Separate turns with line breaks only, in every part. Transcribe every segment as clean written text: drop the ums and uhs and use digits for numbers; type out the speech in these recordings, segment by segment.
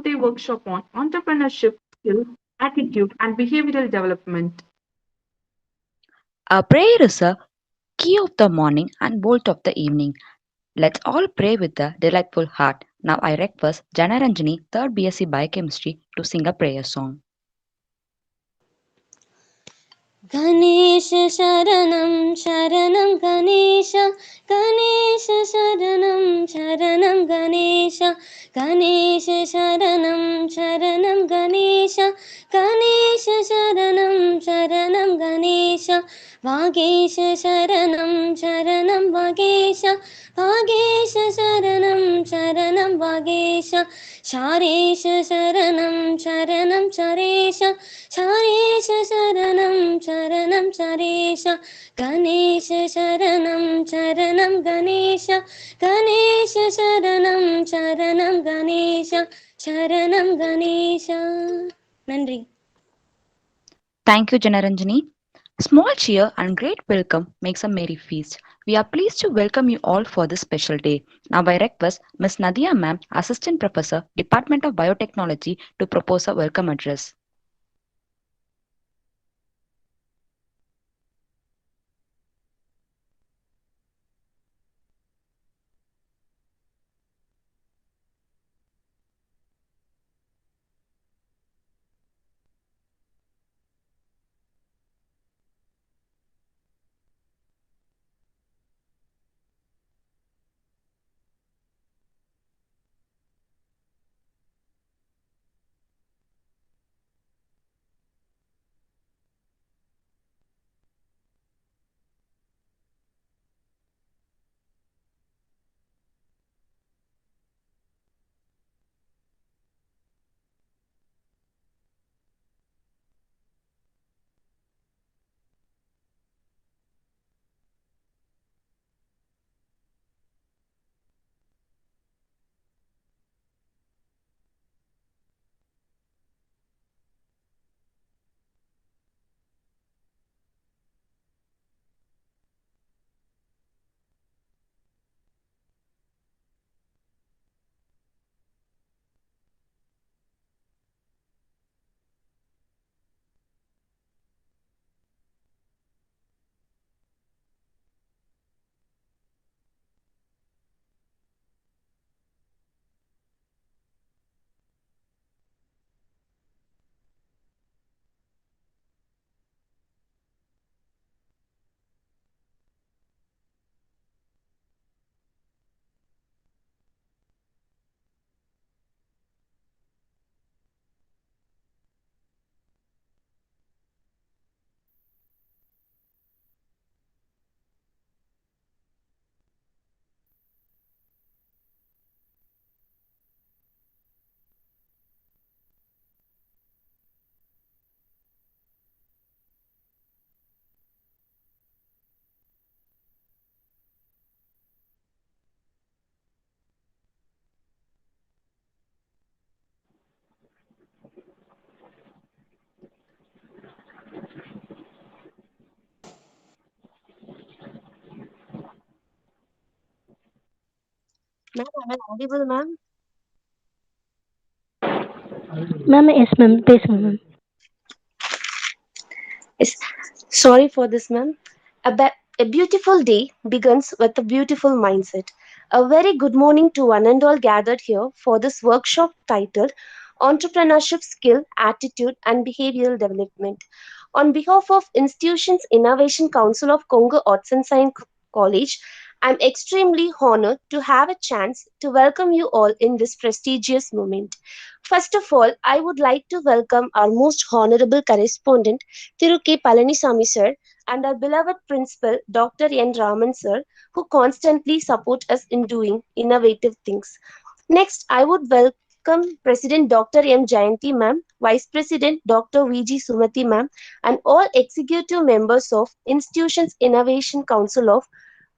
half-day workshop on entrepreneurship skill, attitude, and behavioral development.
A prayer is a key of the morning and bolt of the evening. Let's all pray with a delightful heart. Now I request Janaranjani, 3rd BSc Biochemistry, to sing a prayer song.
Ganesh शरणं शरणं गणेश गणेश शरणं शरणं गणेश गणेश शरणं शरणं गणेश गणेश शरणं शरणं गणेश वागेश शरणं शरणं वागेश वागेश शरणं शरणं वागेश शारेश शरणं शरणं शरेश शारेश शरणं शरणं शरेश गणेश शरणं शरणं गणेश गणेश शरणं शरणं गणेश शरणं गणेश நன்றி.
Thank you, Janaranjani. Small cheer and great welcome makes a merry feast. We are pleased to welcome you all for this special day. Now I request Ms. Nadia Ma'am, Assistant Professor, Department of Biotechnology, to propose a welcome address.
Ma'am, am I audible, ma'am?
Ma'am, yes, ma'am. பேசுங்க ma'am.
Yes. Sorry for this, ma'am. A beautiful day begins with a beautiful mindset. A very good morning to one and all gathered here for this workshop titled Entrepreneurship Skill, Attitude, and Behavioral Development. On behalf of Institutions Innovation Council of Congo Arts and Science College, I'm extremely honored to have a chance to welcome you all in this prestigious moment. First of all, I would like to welcome our most honorable correspondent, Thiru K. Palanisamy sir, and our beloved principal, Dr. N. Raman sir, who constantly support us in doing innovative things. Next, I would welcome President Dr. M. Jayanti ma'am, Vice President Dr. V.G. Sumati ma'am, and all executive members of Institutions Innovation Council of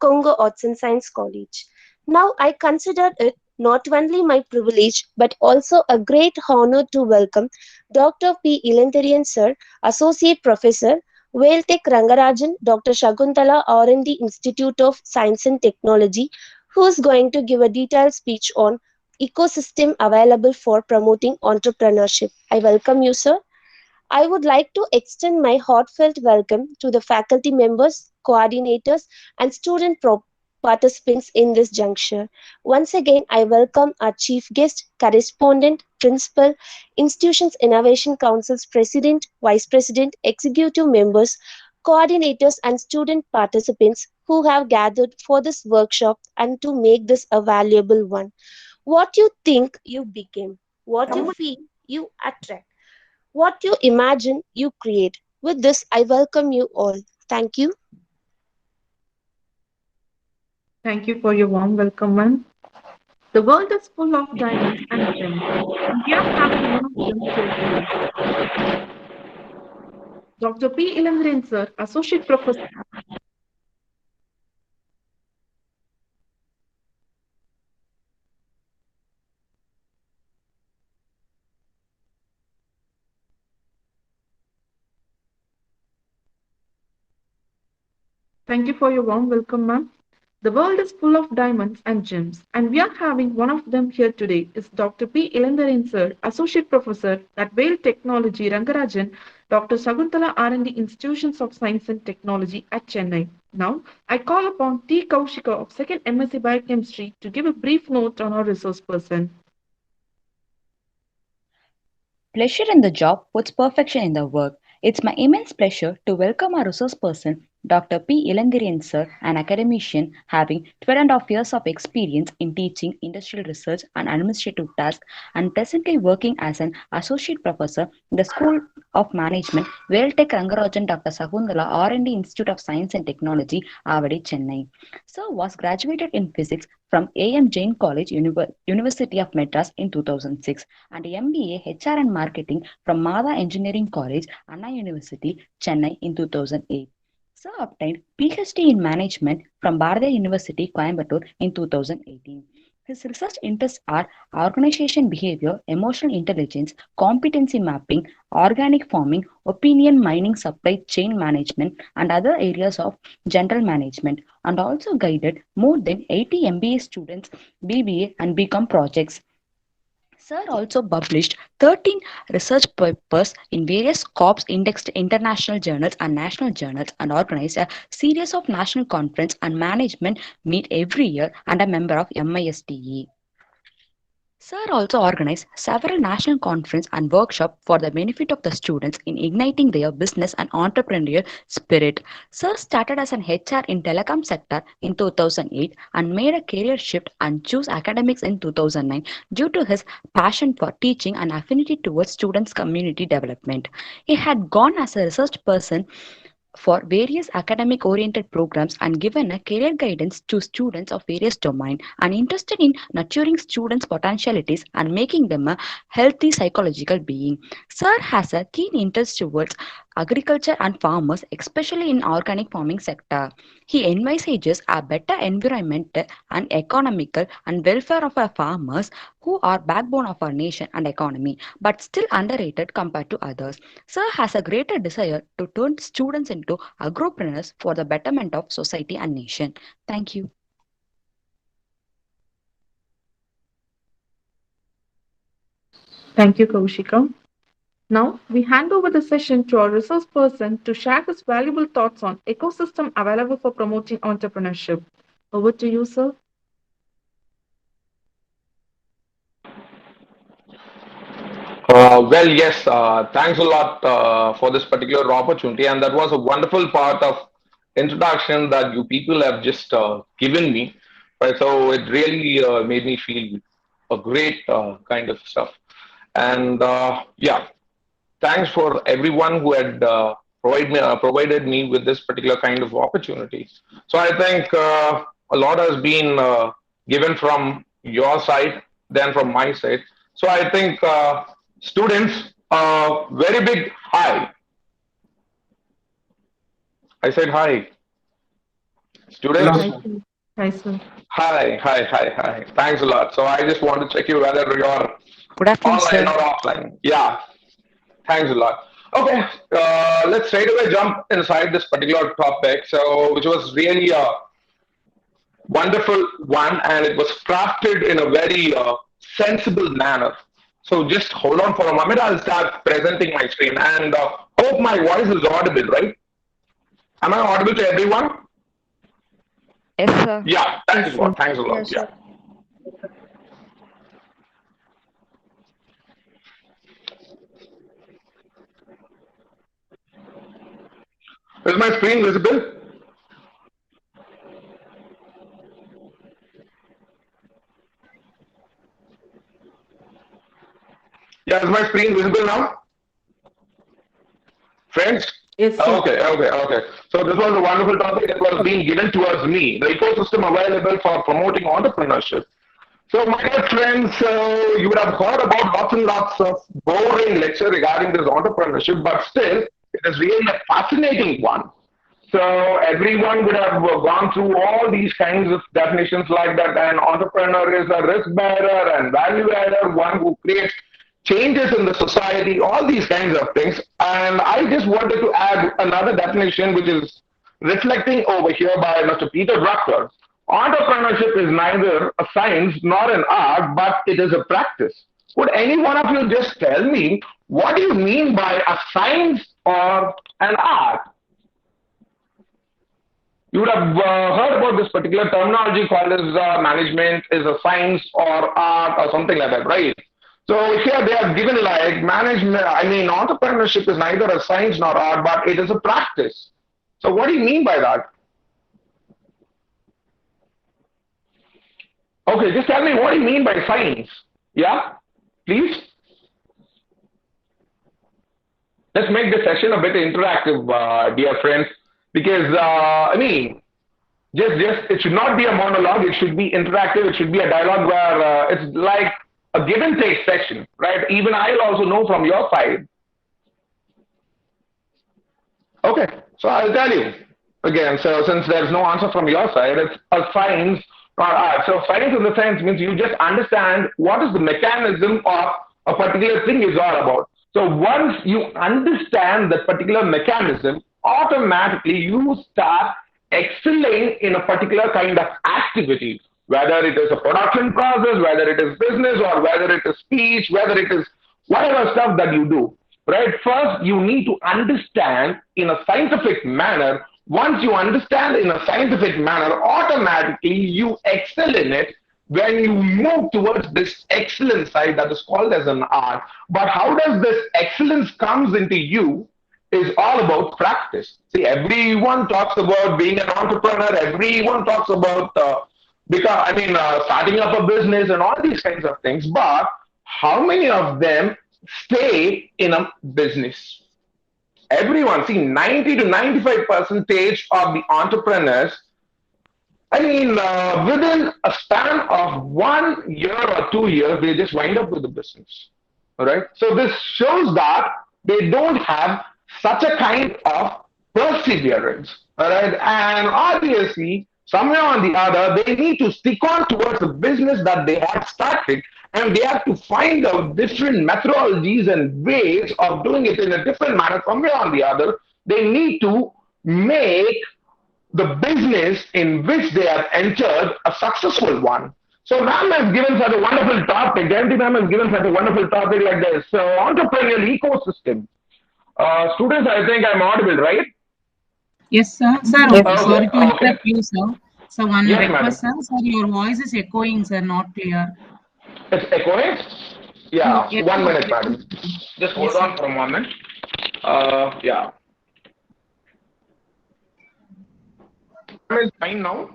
Congo Arts and Science College. Now, I consider it not only my privilege but also a great honor to welcome Dr. P. Ilantarian sir, Associate Professor, Vailtek Rangarajan, Dr. Shakuntala R&D Institute of Science and Technology, who is going to give a detailed speech on ecosystem available for promoting entrepreneurship. I welcome you, sir. I would like to extend my heartfelt welcome to the faculty members, coordinators, and participants in this juncture. Once again, I welcome our chief guest, correspondent, principal, Institutions Innovation Council's president, vice president, executive members, coordinators, and student participants who have gathered for this workshop and to make this a valuable one. What you think you became, what you feel you attract, what you imagine, you create. With this, I welcome you all. Thank you.
Thank you for your warm welcome, ma'am. The world is full of diamonds and gems, and we are having one of them here today. Dr. P. Ilandren, sir, Associate Professor. Thank you for your warm welcome, ma'am. The world is full of diamonds and gems, and we are having one of them here today. Is Dr. P. Ilandaren, sir, Associate Professor at Whale Technology, Rangarajan, Dr. Saguntala R&D Institutions of Science and Technology at Chennai. Now, I call upon T. Kaushika of 2nd MSc Biochemistry to give a brief note on our resource person.
Pleasure in the job puts perfection in the work. It's my immense pleasure to welcome our resource person, Dr. P. Ilandirian sir, an academician having 12.5 years of experience in teaching industrial research and administrative tasks and presently working as an associate professor in the School of Management, Veltech Rangarajan Dr. Sagundala R&D Institute of Science and Technology, Avadi, Chennai. Sir was graduated in physics from A.M. Jain College, University of Madras in 2006 and MBA HR and Marketing from Mada Engineering College, Anna University, Chennai in 2008. Sir obtained PhD in Management from Bharatiya University, Coimbatore in 2018. His research interests are organization behavior, emotional intelligence, competency mapping, organic farming, opinion mining, supply chain management, and other areas of general management, and also guided more than 80 MBA students, BBA, and BCom projects. Sir also published 13 research papers in various corps indexed international journals and national journals and organized a series of national conference and management meet every year and a member of MISTE. Sir also organized several national conferences and workshops for the benefit of the students in igniting their business and entrepreneurial spirit. Sir started as an HR in telecom sector in 2008 and made a career shift and chose academics in 2009 due to his passion for teaching and affinity towards students' community development. He had gone as a research person for various academic oriented programs and given a career guidance to students of various domains and interested in nurturing students' potentialities and making them a healthy psychological being. Sir has a keen interest towards agriculture and farmers, especially in organic farming sector. He envisages a better environment and economical and welfare of our farmers who are backbone of our nation and economy, but still underrated compared to others. Sir has a greater desire to turn students into agropreneurs for the betterment of society and nation. Thank you.
Thank you, Kaushika. Now, we hand over the session to our resource person to share his valuable thoughts on ecosystem available for promoting entrepreneurship. Over to you, sir.
Well, yes, thanks a lot for this particular opportunity, and that was a wonderful part of introduction that you people have just given me. Right, so it really made me feel a great kind of stuff. And yeah, thanks for everyone who had provided me with this particular kind of opportunity. So I think a lot has been given from your side, then from my side. So I think students, very big hi. I said hi,
Hello,
students.
Hi,
sir.
sir. Hi, sir.
Hi, hi, hi, hi. Thanks a lot. So I just want to check you whether you're
Good afternoon,
online
sir.
or offline. Yeah, thanks a lot. Okay, let's straight away jump inside this particular topic. So, which was really a wonderful one, and it was crafted in a very sensible manner. So just hold on for a moment. I'll start presenting my screen and hope my voice is audible, right? Am I audible to everyone?
Yes, sir.
Yeah, thanks
Yes,
a
sir.
lot. Thanks a lot.
Yes,
Yeah.
sir.
Is my screen visible? Yeah, is my screen visible now? Friends?
Yes, sir.
Okay. So this was a wonderful topic that was being given towards me. The ecosystem available for promoting entrepreneurship. So, my dear friends, you would have heard about lots and lots of boring lecture regarding this entrepreneurship, but still, it is really a fascinating one. So, everyone would have gone through all these kinds of definitions like that. An entrepreneur is a risk bearer and value adder, one who creates changes in the society, all these kinds of things. And I just wanted to add another definition, which is reflecting over here by Mr. Peter Drucker. Entrepreneurship is neither a science nor an art, but it is a practice. Would any one of you just tell me what do you mean by a science or an art? You would have heard about this particular terminology called as management is a science or art or something like that, right? So here they have given like management, I mean, entrepreneurship is neither a science nor art, but it is a practice. So what do you mean by that? Okay, just tell me what do you mean by science? Yeah, please. Let's make the session a bit interactive, dear friends, because I mean, just it should not be a monologue. It should be interactive. It should be a dialogue where it's like a give and take session, right? Even I'll also know from your side. Okay, so I'll tell you again. So since there's no answer from your side, it's a science or art. So science in the sense means you just understand what is the mechanism of a particular thing is all about. So once you understand that particular mechanism, automatically you start excelling in a particular kind of activity, whether it is a production process, whether it is business, or whether it is speech, whether it is whatever stuff that you do. Right? First, you need to understand in a scientific manner. Once you understand in a scientific manner, automatically you excel in it when you move towards this excellence side that is called as an art. But how does this excellence comes into you is all about practice. See, everyone talks about being an entrepreneur. Everyone talks about starting up a business and all these kinds of things. But how many of them stay in a business? Everyone, see, 90 to 95 percentage of the entrepreneurs, within a span of 1 year or 2 years, they just wind up with the business. All right. So this shows that they don't have such a kind of perseverance. All right. And obviously, somewhere or the other, they need to stick on towards the business that they have started, and they have to find out different methodologies and ways of doing it in a different manner. Somewhere or the other, they need to make the business in which they have entered a successful one. So ma'am has given such a wonderful topic. Jayanthy ma'am has given such a wonderful topic like this. So entrepreneurial ecosystem. Students, I think I'm audible, right?
Yes, sir. Sir,
Yes.
sorry
Okay,
to
okay.
interrupt you, sir. So one
Yes,
request,
madam.
sir. Sir, your voice is echoing, sir, not clear.
It's echoing?
No,
Yeah, one
echo.
minute, madam. Just hold
Yes, sir.
on for a moment. Yeah. Is fine now?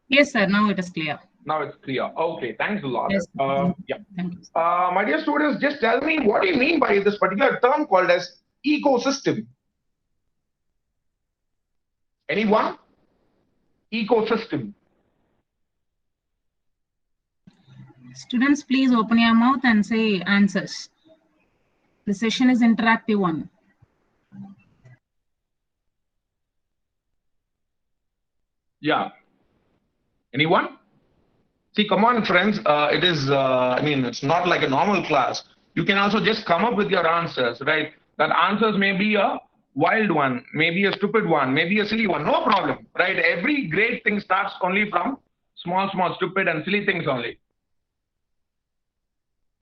Yes, sir. Now it is clear.
Now it's clear. Okay, thanks a lot.
Yes, sir.
Yeah.
Thank you, sir.
My dear students, just tell me what do you mean by this particular term called as ecosystem? Anyone? Ecosystem.
Students, please open your mouth and say answers. The session is interactive one.
Yeah. Anyone? See, come on, friends. It's not like a normal class. You can also just come up with your answers, right? That answers may be a wild one, maybe a stupid one, maybe a silly one. No problem, right? Every great thing starts only from small, small, stupid and silly things only.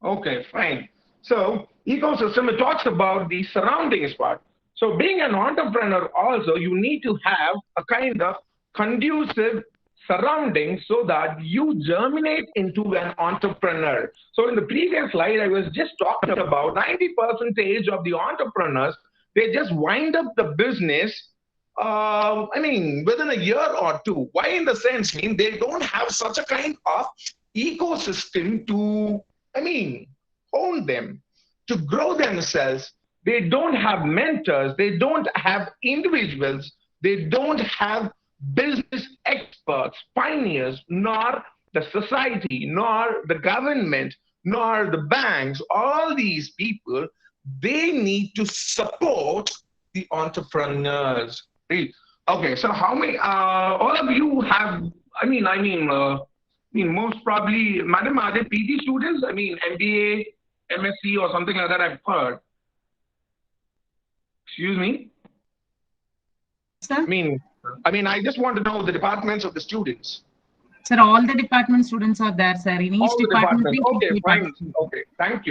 Okay, fine. So ecosystem, it talks about the surroundings part. So being an entrepreneur also, you need to have a kind of conducive surroundings so that you germinate into an entrepreneur. So in the previous slide, I was just talking about 90% of the entrepreneurs, they just wind up the business within a year or two. Why in the sense mean they don't have such a kind of ecosystem to, I mean, own them, to grow themselves. They don't have mentors, they don't have individuals, they don't have business experts, pioneers, nor the society, nor the government, nor the banks. All these people, they need to support the entrepreneurs. Right? Okay, so how many? All of you have. Most probably, madam, are they PG students? I mean, MBA, MSc, or something like that. I've heard. Excuse me.
Sir?
I just want to know the departments of the students.
Sir, all the department students are there, sir. In each
All the
department,
departments. Okay,
we
fine.
participate.
Okay,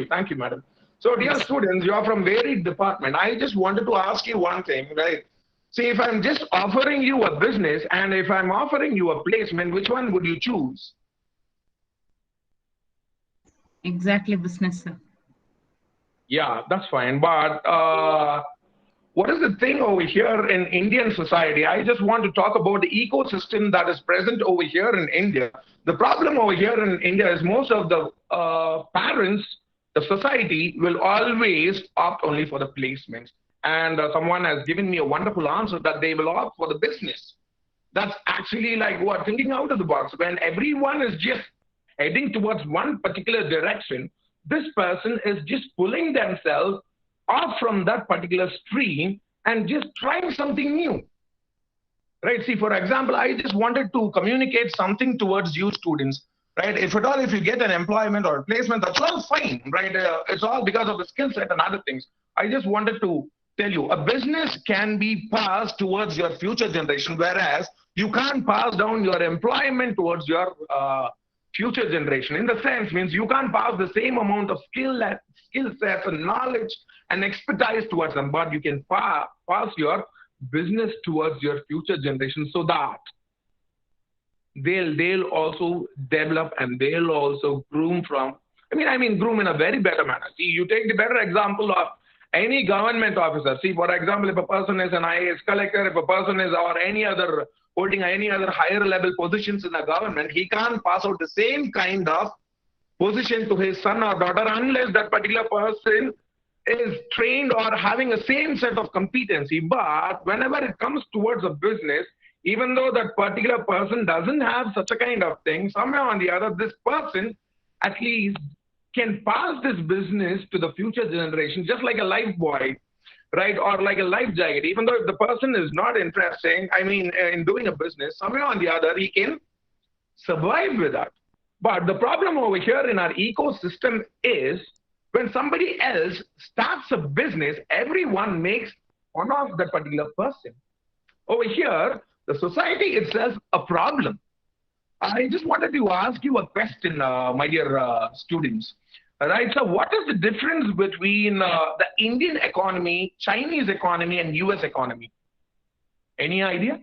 thank you, madam. So, dear
Yes.
students, you are from varied department. I just wanted to ask you one thing, right? See, if I'm just offering you a business and if I'm offering you a placement, which one would you choose?
Exactly, business, sir.
Yeah, that's fine. But what is the thing over here in Indian society? I just want to talk about the ecosystem that is present over here in India. The problem over here in India is most of the parents, the society will always opt only for the placements. And someone has given me a wonderful answer that they will opt for the business. That's actually like what thinking out of the box. When everyone is just heading towards one particular direction, this person is just pulling themselves off from that particular stream and just trying something new. Right? See, for example, I just wanted to communicate something towards you students. Right? If at all, if you get an employment or a placement, that's all fine. Right? It's all because of the skill set and other things. I just wanted to tell you a business can be passed towards your future generation, whereas you can't pass down your employment towards your future generation. In the sense means you can't pass the same amount of skill sets and knowledge and expertise towards them, but you can pass your business towards your future generation so that they'll also develop and they'll also groom from. Groom in a very better manner. See, you take the better example of any government officer. See, for example, if a person is an IAS collector, if a person is or any other holding any other higher level positions in the government, he can't pass out the same kind of position to his son or daughter unless that particular person is trained or having a same set of competency. But whenever it comes towards a business, even though that particular person doesn't have such a kind of thing, somehow or the other, this person at least can pass this business to the future generation, just like a life buoy, right? Or like a life jacket. Even though if the person is not interested, in doing a business, somehow or the other, he can survive with that. But the problem over here in our ecosystem is when somebody else starts a business, everyone makes fun of that particular person. Over here, the society itself a problem. I just wanted to ask you a question, my dear students. All right, so what is the difference between the Indian economy, Chinese economy, and US economy? Any idea?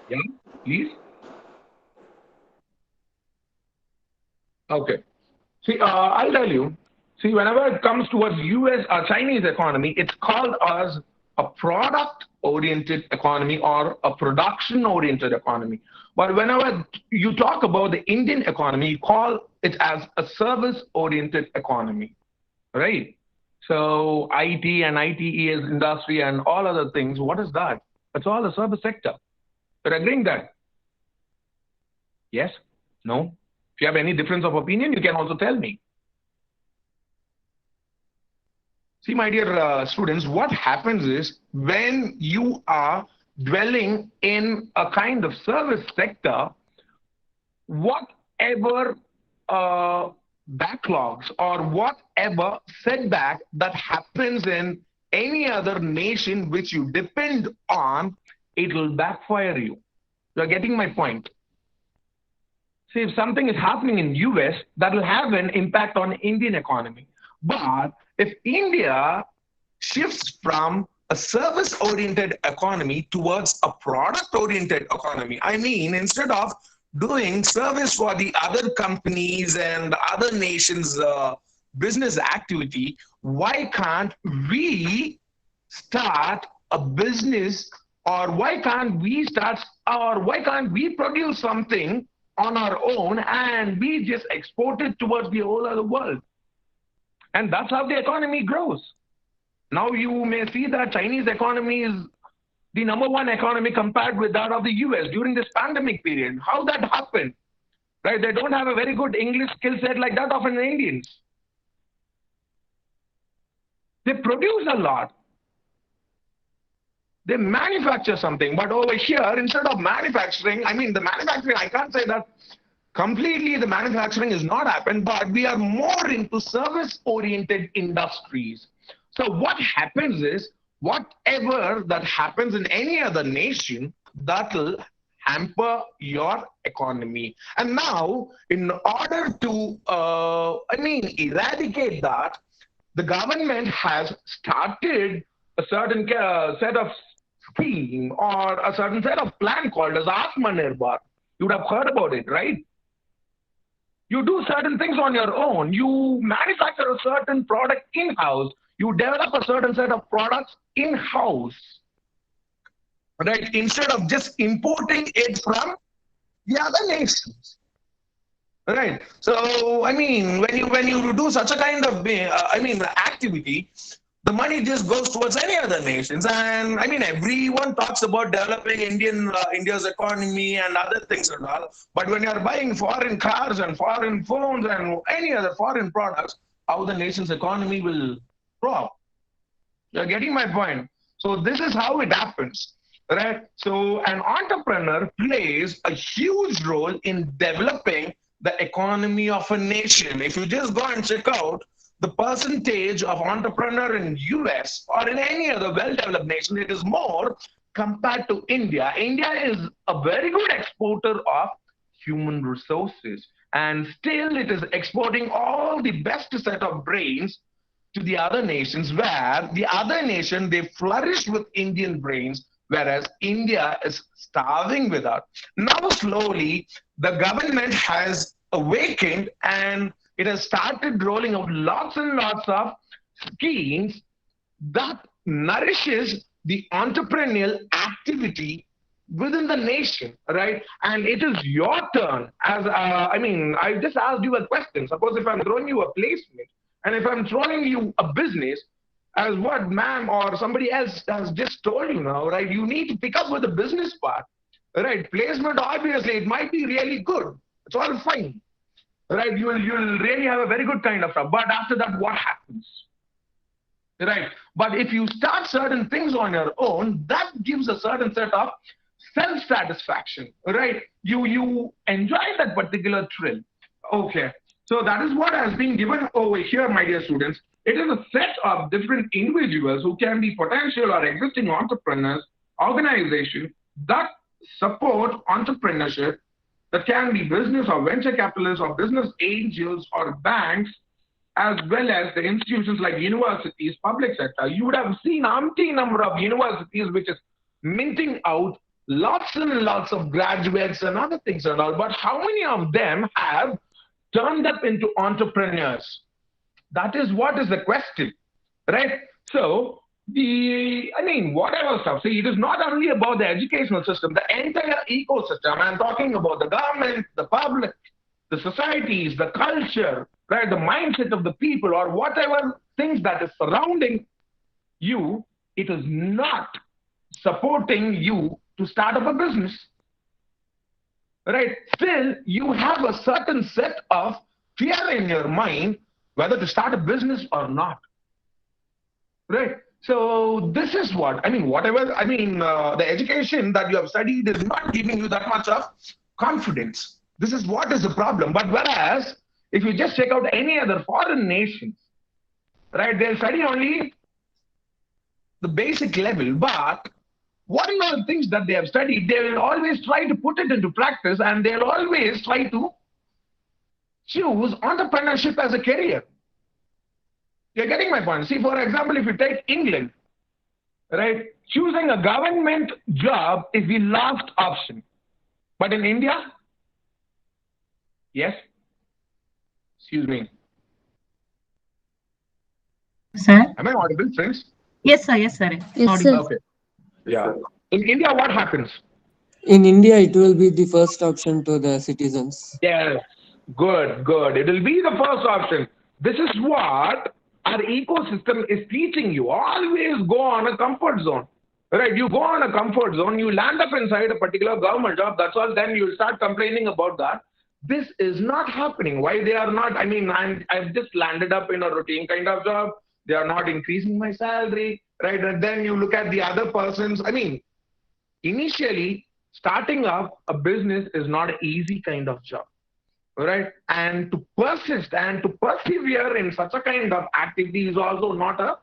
Yeah, please. Okay. See, I'll tell you. See, whenever it comes towards US or Chinese economy, it's called as a product-oriented economy or a production-oriented economy. But whenever you talk about the Indian economy, you call it as a service-oriented economy, right? So IT and ITES industry and all other things, what is that? It's all the service sector. You're agreeing that? Yes? No? If you have any difference of opinion, you can also tell me. See, my dear students, what happens is when you are dwelling in a kind of service sector, whatever backlogs or whatever setback that happens in any other nation which you depend on, it will backfire you. You're getting my point. See, if something is happening in US, that will have an impact on Indian economy. But if India shifts from a service-oriented economy towards a product-oriented economy, I mean, instead of doing service for the other companies and other nations' business activity, why can't we start a business, or why can't we start, or why can't we produce something on our own and we just export it towards the whole other world? And that's how the economy grows. Now you may see that Chinese economy is the number one economy compared with that of the US during this pandemic period. How that happened? Right? They don't have a very good English skill set like that of an Indians. They produce a lot. They manufacture something, but over here, instead of manufacturing, I mean, the manufacturing, I can't say that completely the manufacturing is not happened, but we are more into service-oriented industries. So what happens is, whatever that happens in any other nation, that will hamper your economy. And now, in order to, eradicate that, the government has started a certain set of scheme or a certain set of plan called as Atmanirbhar. You would have heard about it, right? You do certain things on your own. You manufacture a certain product in-house. You develop a certain set of products in-house, right? Instead of just importing it from the other nations, right? So, I mean, when you do such a kind of, activity, the money just goes towards any other nations. And I mean, everyone talks about developing India's economy and other things and all. But when you're buying foreign cars and foreign phones and any other foreign products, how the nation's economy will grow up. You're getting my point. So this is how it happens, right? So an entrepreneur plays a huge role in developing the economy of a nation. If you just go and check out the percentage of entrepreneur in US or in any other well-developed nation, it is more compared to India. India is a very good exporter of human resources, and still it is exporting all the best set of brains to the other nations, where the other nation, they flourish with Indian brains, whereas India is starving without. Now slowly the government has awakened and it has started rolling out lots and lots of schemes that nourishes the entrepreneurial activity within the nation, right? And it is your turn. I just asked you a question. Suppose if I'm throwing you a placement, and if I'm throwing you a business, as what ma'am or somebody else has just told you now, right? You need to pick up with the business part, right? Placement, obviously, it might be really good. It's all fine, right? You'll really have a very good kind of stuff. But after that, what happens? Right? But if you start certain things on your own, that gives a certain set of self-satisfaction, right? You enjoy that particular thrill. Okay. So that is what has been given over here, my dear students. It is a set of different individuals who can be potential or existing entrepreneurs, organizations that support entrepreneurship, that can be business or venture capitalists or business angels or banks, as well as the institutions like universities, public sector. You would have seen umpteen number of universities which is minting out lots and lots of graduates and other things and all. But how many of them have turned up into entrepreneurs? That is what is the question, right? So whatever stuff. See, it is not only about the educational system, the entire ecosystem. I'm talking about the government, the public, the societies, the culture, right? The mindset of the people or whatever things that is surrounding you. It is not supporting you to start up a business, right? Still, you have a certain set of fear in your mind whether to start a business or not, right? So this is what, the education that you have studied is not giving you that much of confidence. This is what is the problem. But whereas, if you just check out any other foreign nations, right, they'll study only the basic level, but what are all things that they have studied, they will always try to put it into practice, and they'll always try to choose entrepreneurship as a career. You're getting my point. See, for example, if you take England, right, choosing a government job is the last option. But in India, yes, excuse me.
Sir?
Am I audible, friends?
Yes, sir. Yes, sir.
Yes, sir.
Okay. Yeah. In India, what happens?
In India, it will be the first option to the citizens.
Yes. Good, good. It will be the first option. This is what our ecosystem is teaching you. Always go on a comfort zone. Right? You go on a comfort zone, you land up inside a particular government job, that's all, then you'll start complaining about that. This is not happening. Why they are not? I mean, I've just landed up in a routine kind of job. They are not increasing my salary, right? And then you look at the other persons. I mean, initially, starting up a business is not an easy kind of job, right? And to persist and to persevere in such a kind of activity is also not a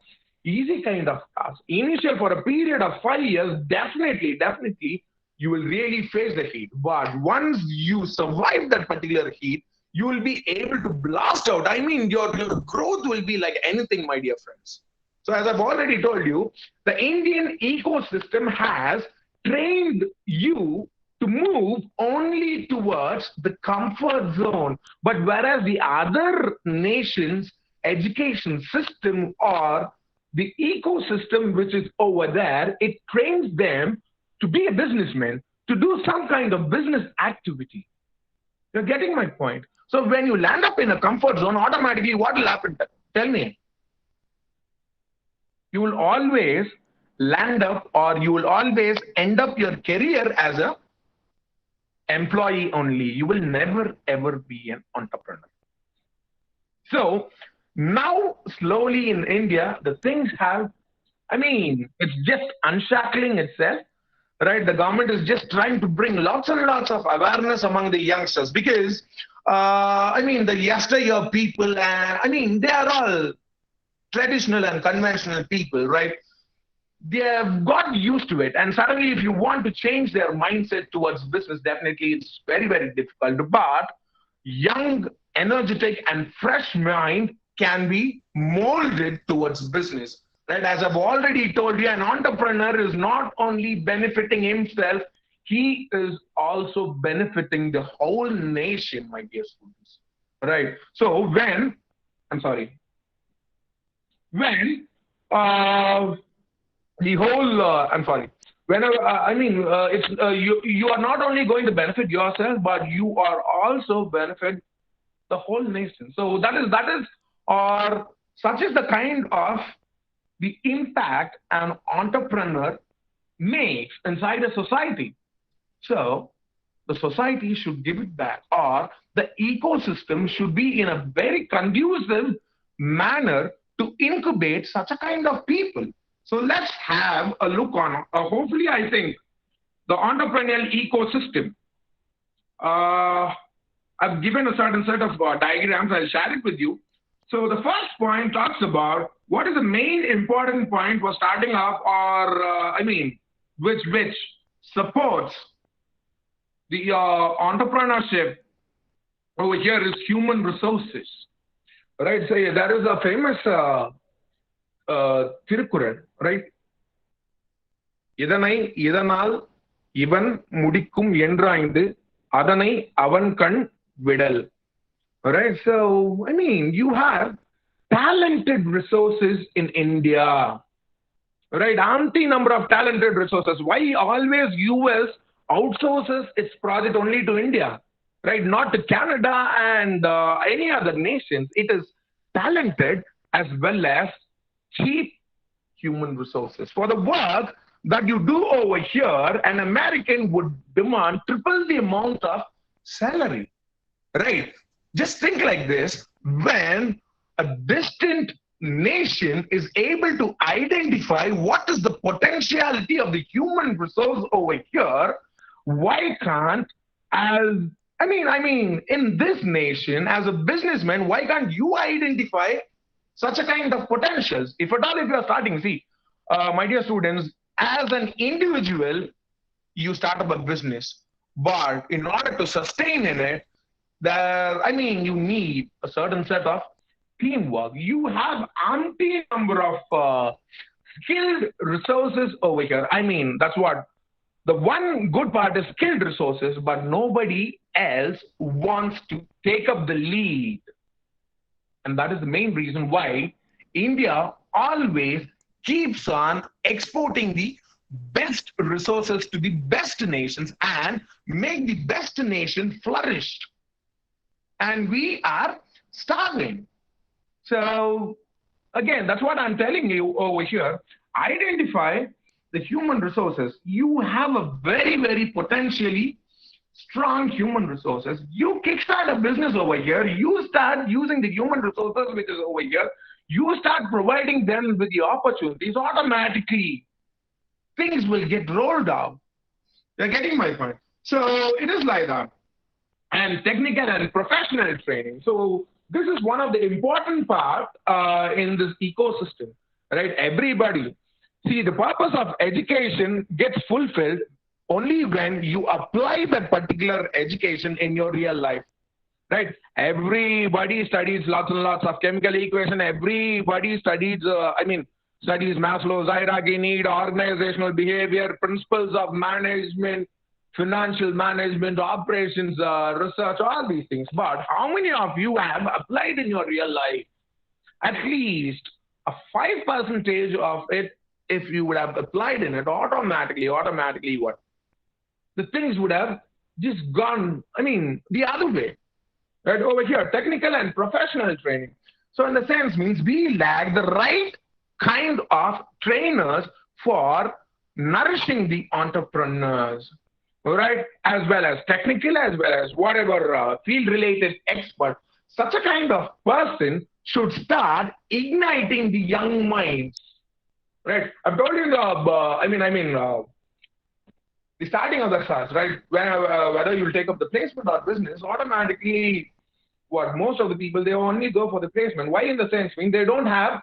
easy kind of task. Initial for a period of 5 years, definitely, you will really face the heat. But once you survive that particular heat, you will be able to blast out. I mean, your growth will be like anything, my dear friends. So as I've already told you, the Indian ecosystem has trained you to move only towards the comfort zone. But whereas the other nations' education system or the ecosystem which is over there, it trains them to be a businessman, to do some kind of business activity. You're getting my point? So when you land up in a comfort zone, automatically what will happen? Tell me. You will always land up, or you will always end up your career as a employee only. You will never ever be an entrepreneur. So now slowly in India, the things have, I mean, it's just unshackling itself, right? The government is just trying to bring lots and lots of awareness among the youngsters because, I mean, the yesteryear people, and I mean, they are all traditional and conventional people, right? They have got used to it. And suddenly, if you want to change their mindset towards business, definitely it's very, very difficult. But young, energetic, and fresh mind can be molded towards business. Right? As I've already told you, an entrepreneur is not only benefiting himself, he is also benefiting the whole nation, my dear students. Right? So when the whole, whenever, it's you are not only going to benefit yourself, but you are also benefit the whole nation. So that is, or such is the kind of the impact an entrepreneur makes inside a society. So the society should give it back, or the ecosystem should be in a very conducive manner to incubate such a kind of people. So let's have a look on, hopefully, I think, the entrepreneurial ecosystem. I've given a certain set of diagrams. I'll share it with you. So the first point talks about what is the main important point for starting up, or which supports the entrepreneurship over here is human resources. Right? So there is a famous Tirukural, right? இதனை இதனால் இவன் முடிக்கும் என்றாய்ந்து அதனை அவன் கண் விடல். Right? So, I mean, you have talented resources in India. Right? Aunty number of talented resources. Why always US outsources its project only to India? Right? Not to Canada and any other nations. It is talented as well as cheap human resources. For the work that you do over here, an American would demand triple the amount of salary. Right? Just think like this. When a distant nation is able to identify what is the potentiality of the human resource over here, why can't, in this nation, as a businessman, why can't you identify such a kind of potentials? If at all, if you are starting, see, my dear students, as an individual, you start up a business, but in order to sustain in it, you need a certain set of teamwork. You have umpteen number of skilled resources over here. That's what the one good part is, skilled resources, but nobody else wants to take up the lead. And that is the main reason why India always keeps on exporting the best resources to the best nations and make the best nation flourish. And we are starving. So, again, that's what I'm telling you over here. Identify the human resources. You have a very, very potentially strong human resources. You kickstart a business over here. You start using the human resources which is over here. You start providing them with the opportunities. Automatically, things will get rolled out. You're getting my point. So it is like that. And technical and professional training. So this is one of the important part in this ecosystem, right? Everybody. See, the purpose of education gets fulfilled only when you apply that particular education in your real life, right? Everybody studies lots and lots of chemical equation. Everybody studies Maslow's hierarchy need, organizational behavior, principles of management, financial management, operations, research, all these things. But how many of you have applied in your real life? At least a 5% of it, if you would have applied in it, automatically what? The things would have just gone, the other way. Right over here, technical and professional training. So in the sense means we lack the right kind of trainers for nourishing the entrepreneurs. All right, as well as technical, as well as whatever field-related expert. Such a kind of person should start igniting the young minds. Right, I've told you the starting of the class, right? Whether you'll take up the placement or business, automatically, most of the people, they only go for the placement. Why? In the sense, they don't have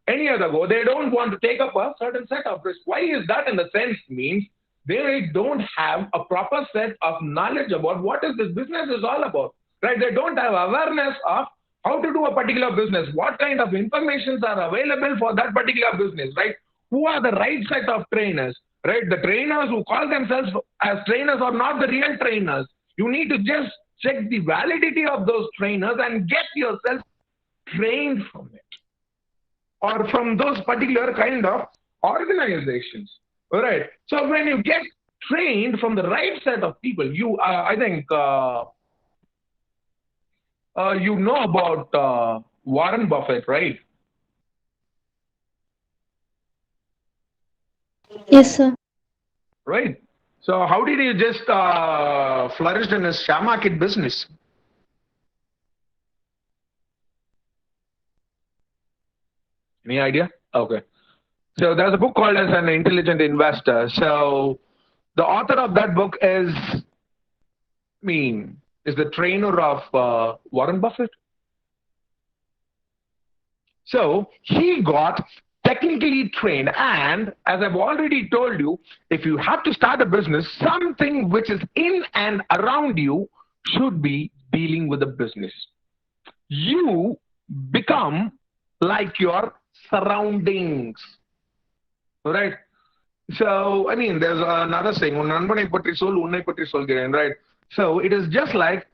any other go. They don't want to take up a certain set of risk. Why is that? In the sense means they don't have a proper set of knowledge about what is this business is all about, right? They don't have awareness of how to do a particular business, what kind of informations are available for that particular business, right? Who are the right set of trainers, right? The trainers who call themselves as trainers are not the real trainers. You need to just check the validity of those trainers and get yourself trained from it or from those particular kind of organizations. All right. So when you get trained from the right set of people, you know about Warren Buffett, right?
Yes, sir.
Right. So how did he just flourish in his share market business? Any idea? Okay. So there's a book called as An Intelligent Investor. So the author of that book is the trainer of Warren Buffett. So he got technically trained, and as I've already told you, if you have to start a business, something which is in and around you should be dealing with the business. You become like your surroundings, right? So there's another saying, right? So it is just like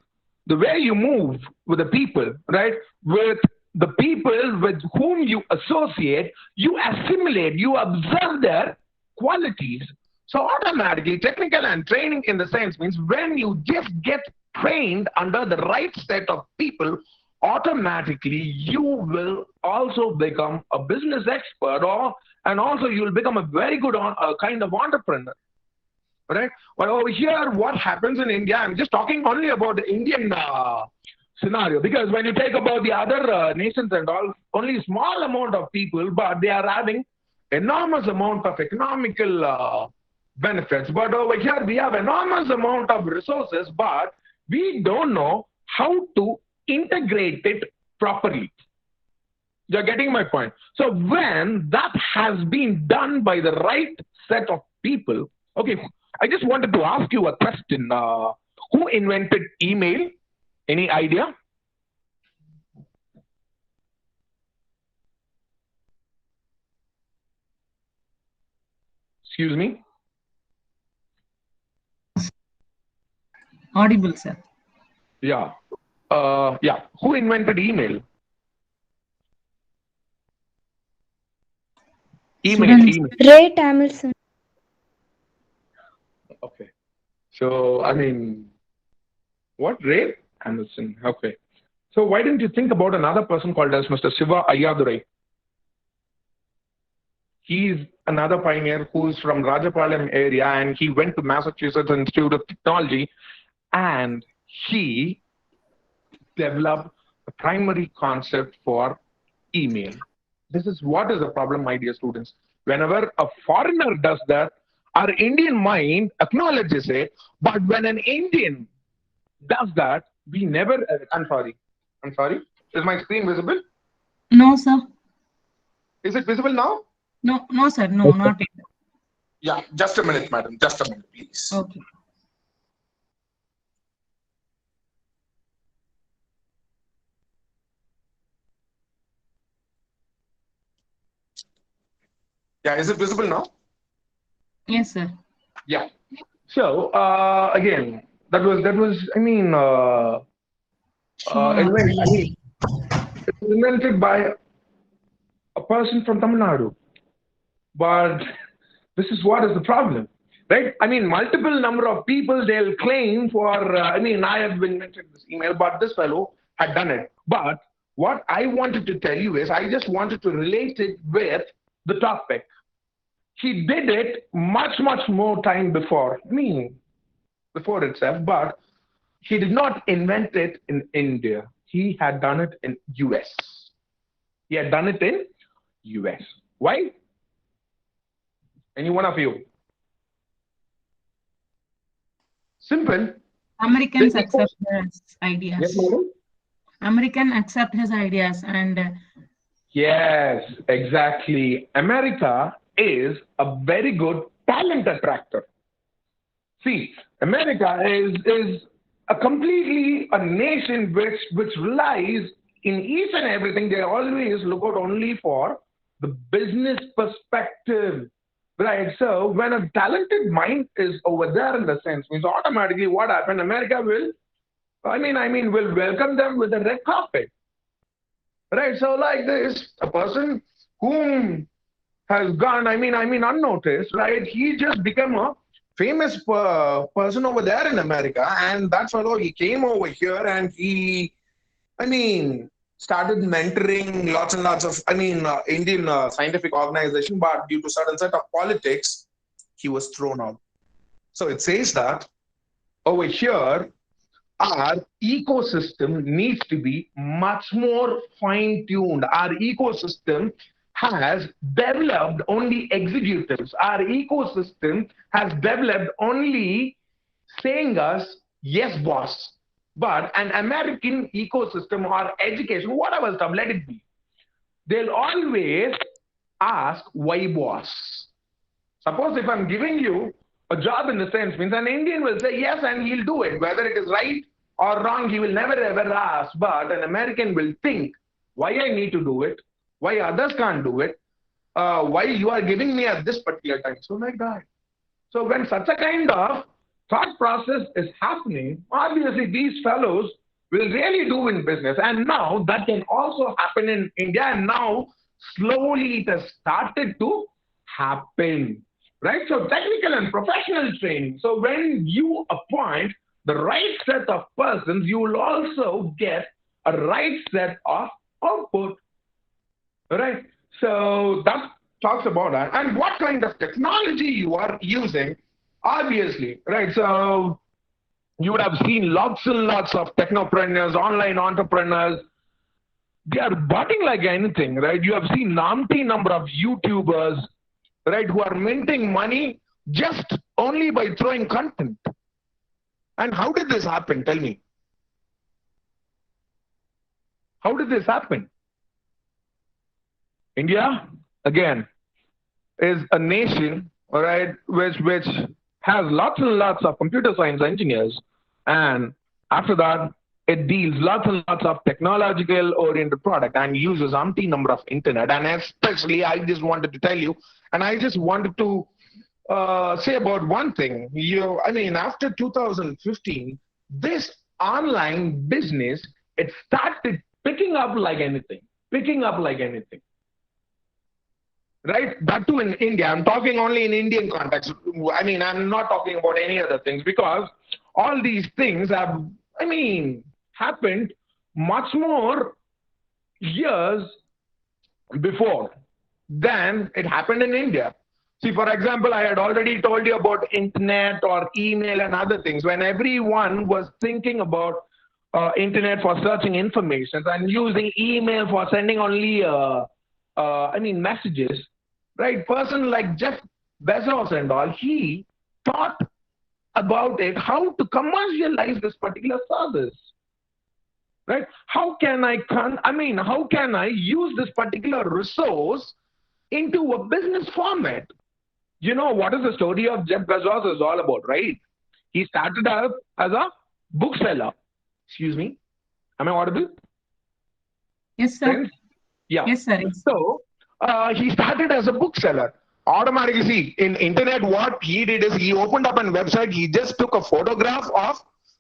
the way you move with the people, right? With the people with whom you associate, you assimilate, you observe their qualities. So automatically, technical and training in the sense means when you just get trained under the right set of people, automatically you will also become a business expert, and also you will become a very good kind of entrepreneur. Right? But over here, what happens in India, I'm just talking only about the Indian scenario, because when you take about the other nations and all, only a small amount of people, but they are having enormous amount of economical benefits. But over here, we have enormous amount of resources, but we don't know how to integrate it properly. You're getting my point. So when that has been done by the right set of people. Okay, I just wanted to ask you a question. Who invented email? Any idea? Excuse me?
Audible, sir.
Yeah. Yeah. Who invented email?
Students.
Email.
Ray Tamilson.
Okay. So, I mean, what? Ray Anderson. Okay. So, why didn't you think about another person called as Mr. Siva Ayyadurai? He's another pioneer who's from Rajapalayam area, and he went to Massachusetts Institute of Technology, and he developed a primary concept for email. This is what is the problem, my dear students. Whenever a foreigner does that, our Indian mind acknowledges it, but when an Indian does that, we never. I'm sorry. I'm sorry. Is my screen visible?
No, sir.
Is it visible now?
No, sir. No, not yet.
Yeah, just a minute, madam. Just a minute, please.
Okay.
Yeah, is it visible now?
Yes, sir.
Yeah. So again, that was. I mean, it was invented by a person from Tamil Nadu. But this is what is the problem, right? I mean, multiple number of people they'll claim for. I mean, I have invented this email, but this fellow had done it. But what I wanted to tell you is, I just wanted to relate it with the topic. He did it much more time before me, before itself, but he did not invent it in India. He had done it in US. He had done it in US. Why? Any one of you? Simple.
Americans accept his
Yes,
ideas.
madam?
American accept his ideas, and
Yes, exactly. America is a very good talent attractor. See, America is a completely a nation which relies in each and everything. They always look out only for the business perspective, right? So when a talented mind is over there in the sense, means automatically what happened? America will, will welcome them with a red carpet, right? So like this, a person whom has gone, unnoticed, right? He just became a famous person over there in America, and that fellow he came over here and he, I mean, started mentoring lots and lots of, Indian scientific organization, but due to certain set of politics, he was thrown out. So it says that over here, our ecosystem needs to be much more fine tuned. Our ecosystem has developed only executives. Our ecosystem has developed only saying us, yes, boss. But an American ecosystem or education, whatever stuff, let it be. They'll always ask, why, boss? Suppose if I'm giving you a job in the sense, means an Indian will say yes and he'll do it. Whether it is right or wrong, he will never ever ask. But an American will think, why I need to do it, why others can't do it, why you are giving me at this particular time. So like that. So when such a kind of thought process is happening, obviously these fellows will really do in business. And now that can also happen in India. And now slowly it has started to happen, right? So technical and professional training. So when you appoint the right set of persons, you will also get a right set of output, right? So that talks about that. And what kind of technology you are using, obviously, right? So you would have seen lots and lots of technopreneurs, online entrepreneurs. They are budding like anything, right? You have seen umpteen number of YouTubers, right, who are minting money just only by throwing content. And how did this happen? Tell me. How did this happen? India, again, is a nation, all right, which has lots and lots of computer science engineers, and after that, it deals lots and lots of technological oriented product and uses umpteen number of internet. And especially, I just wanted to tell you, and I just wanted to say about one thing. After 2015, this online business, it started picking up like anything, right? That too in India. I'm talking only in Indian context. I'm not talking about any other things, because all these things have, happened much more years before than it happened in India. See, for example, I had already told you about internet or email and other things. When everyone was thinking about internet for searching information and using email for sending only, messages, right? Person like Jeff Bezos and all, he thought about it, how to commercialize this particular service, right? How can I use this particular resource into a business format? You know what is the story of Jeff Bezos is all about, right? He started out as a bookseller. Excuse me. Am I audible?
Yes, sir.
Friends? Yeah.
Yes, sir.
So he started as a bookseller. Automatically, see, in internet, what he did is he opened up a website. He just took a photograph of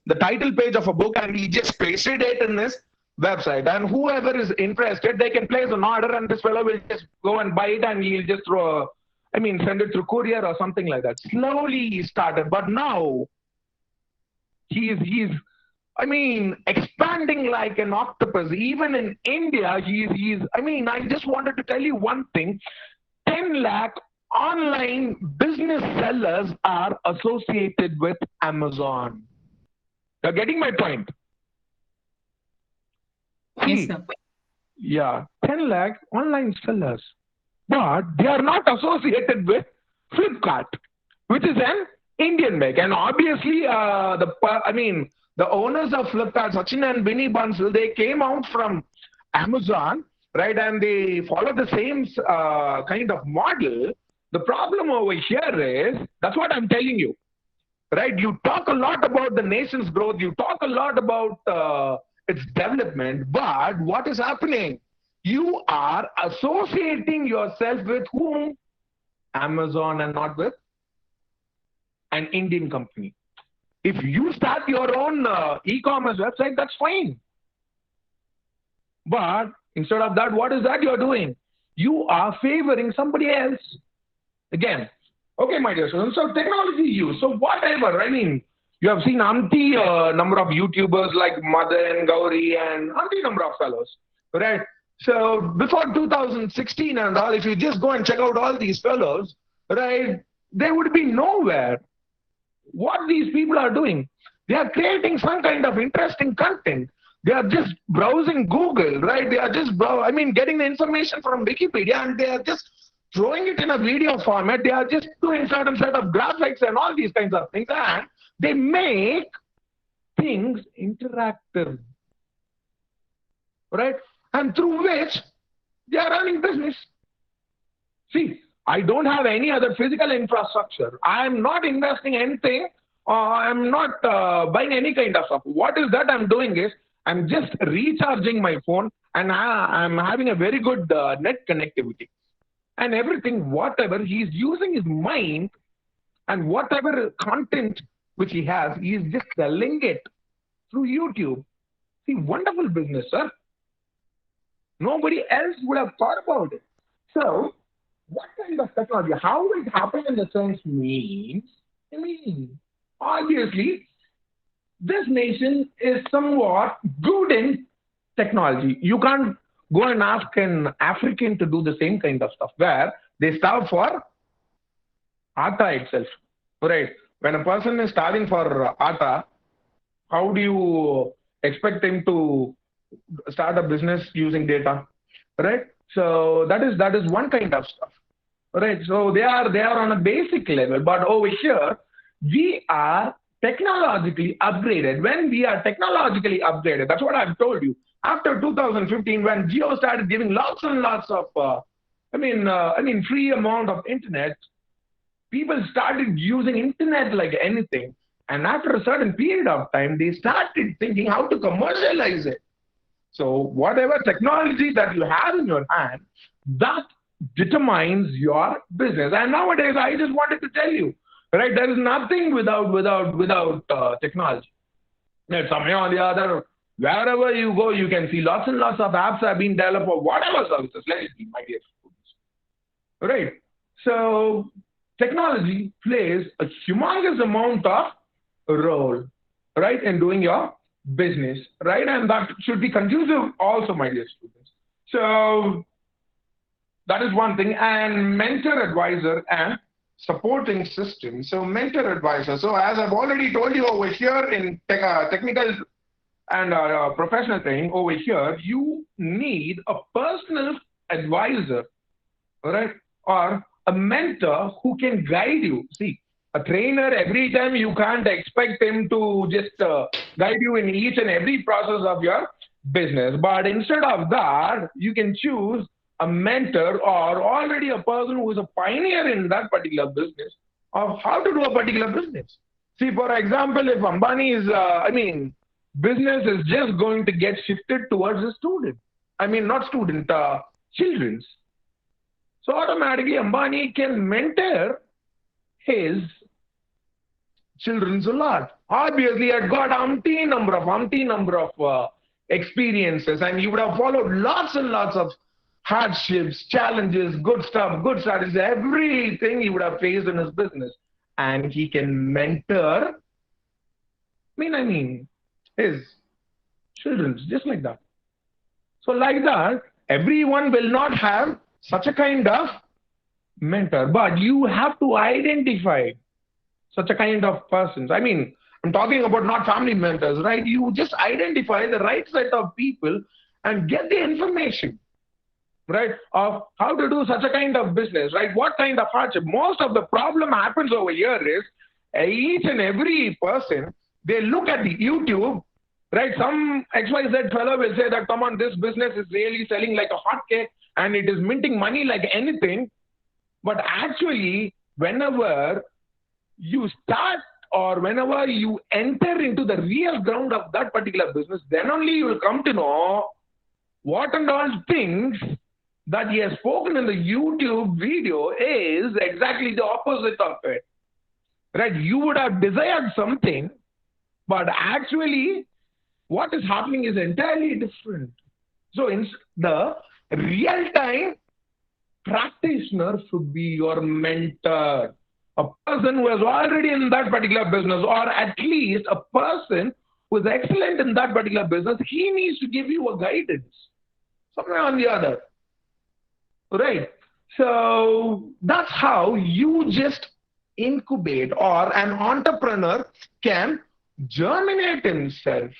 the title page of a book and he just pasted it in his website. And whoever is interested, they can place an order, and this fellow will just go and buy it, and he'll just send it through courier or something like that. Slowly he started, but now he's expanding like an octopus. Even in India, I just wanted to tell you one thing. 10 lakh online business sellers are associated with Amazon. You're getting my point?
Yes, sir.
Yeah, 10 lakh online sellers. But they are not associated with Flipkart, which is an Indian make. And obviously, the owners of Flipkart, Sachin and Binny Bansal, they came out from Amazon, right? And they follow the same kind of model. The problem over here is, that's what I'm telling you, right? You talk a lot about the nation's growth, you talk a lot about its development, but what is happening? You are associating yourself with whom? Amazon, and not with an Indian company. If you start your own e-commerce website, that's fine. But instead of that, what is that you're doing? You are favoring somebody else. Again, okay, my dear students, so technology use. So whatever, you have seen number of YouTubers like Madan, Gauri, and number of fellows, right? So before 2016 and all, if you just go and check out all these fellows, right, they would be nowhere. What these people are doing, they are creating some kind of interesting content. They are just browsing Google, right? They are just getting the information from Wikipedia, and they are just throwing it in a video format. They are just doing certain set of graphics and all these kinds of things, and they make things interactive, right? And through which they are running business. See, I don't have any other physical infrastructure. I am not investing anything, or I'm not buying any kind of stuff. What is that I'm doing is, I'm just recharging my phone, and I'm having a very good net connectivity. And everything, whatever, he's using his mind, and whatever content which he has, he's just selling it through YouTube. See, wonderful business, sir. Nobody else would have thought about it. So, what kind of technology? How it happened in the sense means, obviously, this nation is somewhat good in technology. You can't go and ask an African to do the same kind of stuff, where they starve for atta itself, right? When a person is starving for atta, how do you expect him to start a business using data, right? So that is one kind of stuff, right? So they are on a basic level, but over here we are technologically upgraded. When we are technologically upgraded, that's what I've told you. After 2015, when Jio started giving lots and lots of, free amount of internet, people started using internet like anything. And after a certain period of time, they started thinking how to commercialize it. So whatever technology that you have in your hand, that determines your business. And nowadays, I just wanted to tell you, right? There is nothing without technology. That somehow or the other, wherever you go, you can see lots and lots of apps have been developed for whatever services. Let it be, my dear students. Right? So technology plays a humongous amount of role, right, in doing your business, right? And that should be conducive also, my dear students. So that is one thing. And mentor, advisor, and supporting system. So mentor, advisor. So as I've already told you over here in technical and professional training over here, you need a personal advisor, right? Or a mentor who can guide you. See, a trainer, every time you can't expect him to just guide you in each and every process of your business. But instead of that, you can choose a mentor or already a person who is a pioneer in that particular business of how to do a particular business. See, for example, if Ambani is, business is just going to get shifted towards a student. Not student, children's. So automatically Ambani can mentor his children's a lot. Obviously, I've got umpteen number of experiences, and you would have followed lots and lots of hardships, challenges, good stuff, good strategies, everything he would have faced in his business. And he can mentor, his children, just like that. So like that, everyone will not have such a kind of mentor, but you have to identify such a kind of persons. I'm talking about not family mentors, right? You just identify the right set of people and get the information, right, of how to do such a kind of business, right? What kind of hardship? Most of the problem happens over here is each and every person, they look at the YouTube, right? Some XYZ fellow will say that, come on, this business is really selling like a hot cake and it is minting money like anything. But actually, whenever you start or whenever you enter into the real ground of that particular business, then only you will come to know what and all things that he has spoken in the YouTube video is exactly the opposite of it. Right? You would have desired something, but actually what is happening is entirely different. So in the real-time practitioner should be your mentor. A person who is already in that particular business, or at least a person who is excellent in that particular business, he needs to give you a guidance somewhere on the other. Right? So that's how you just incubate, or an entrepreneur can germinate himself.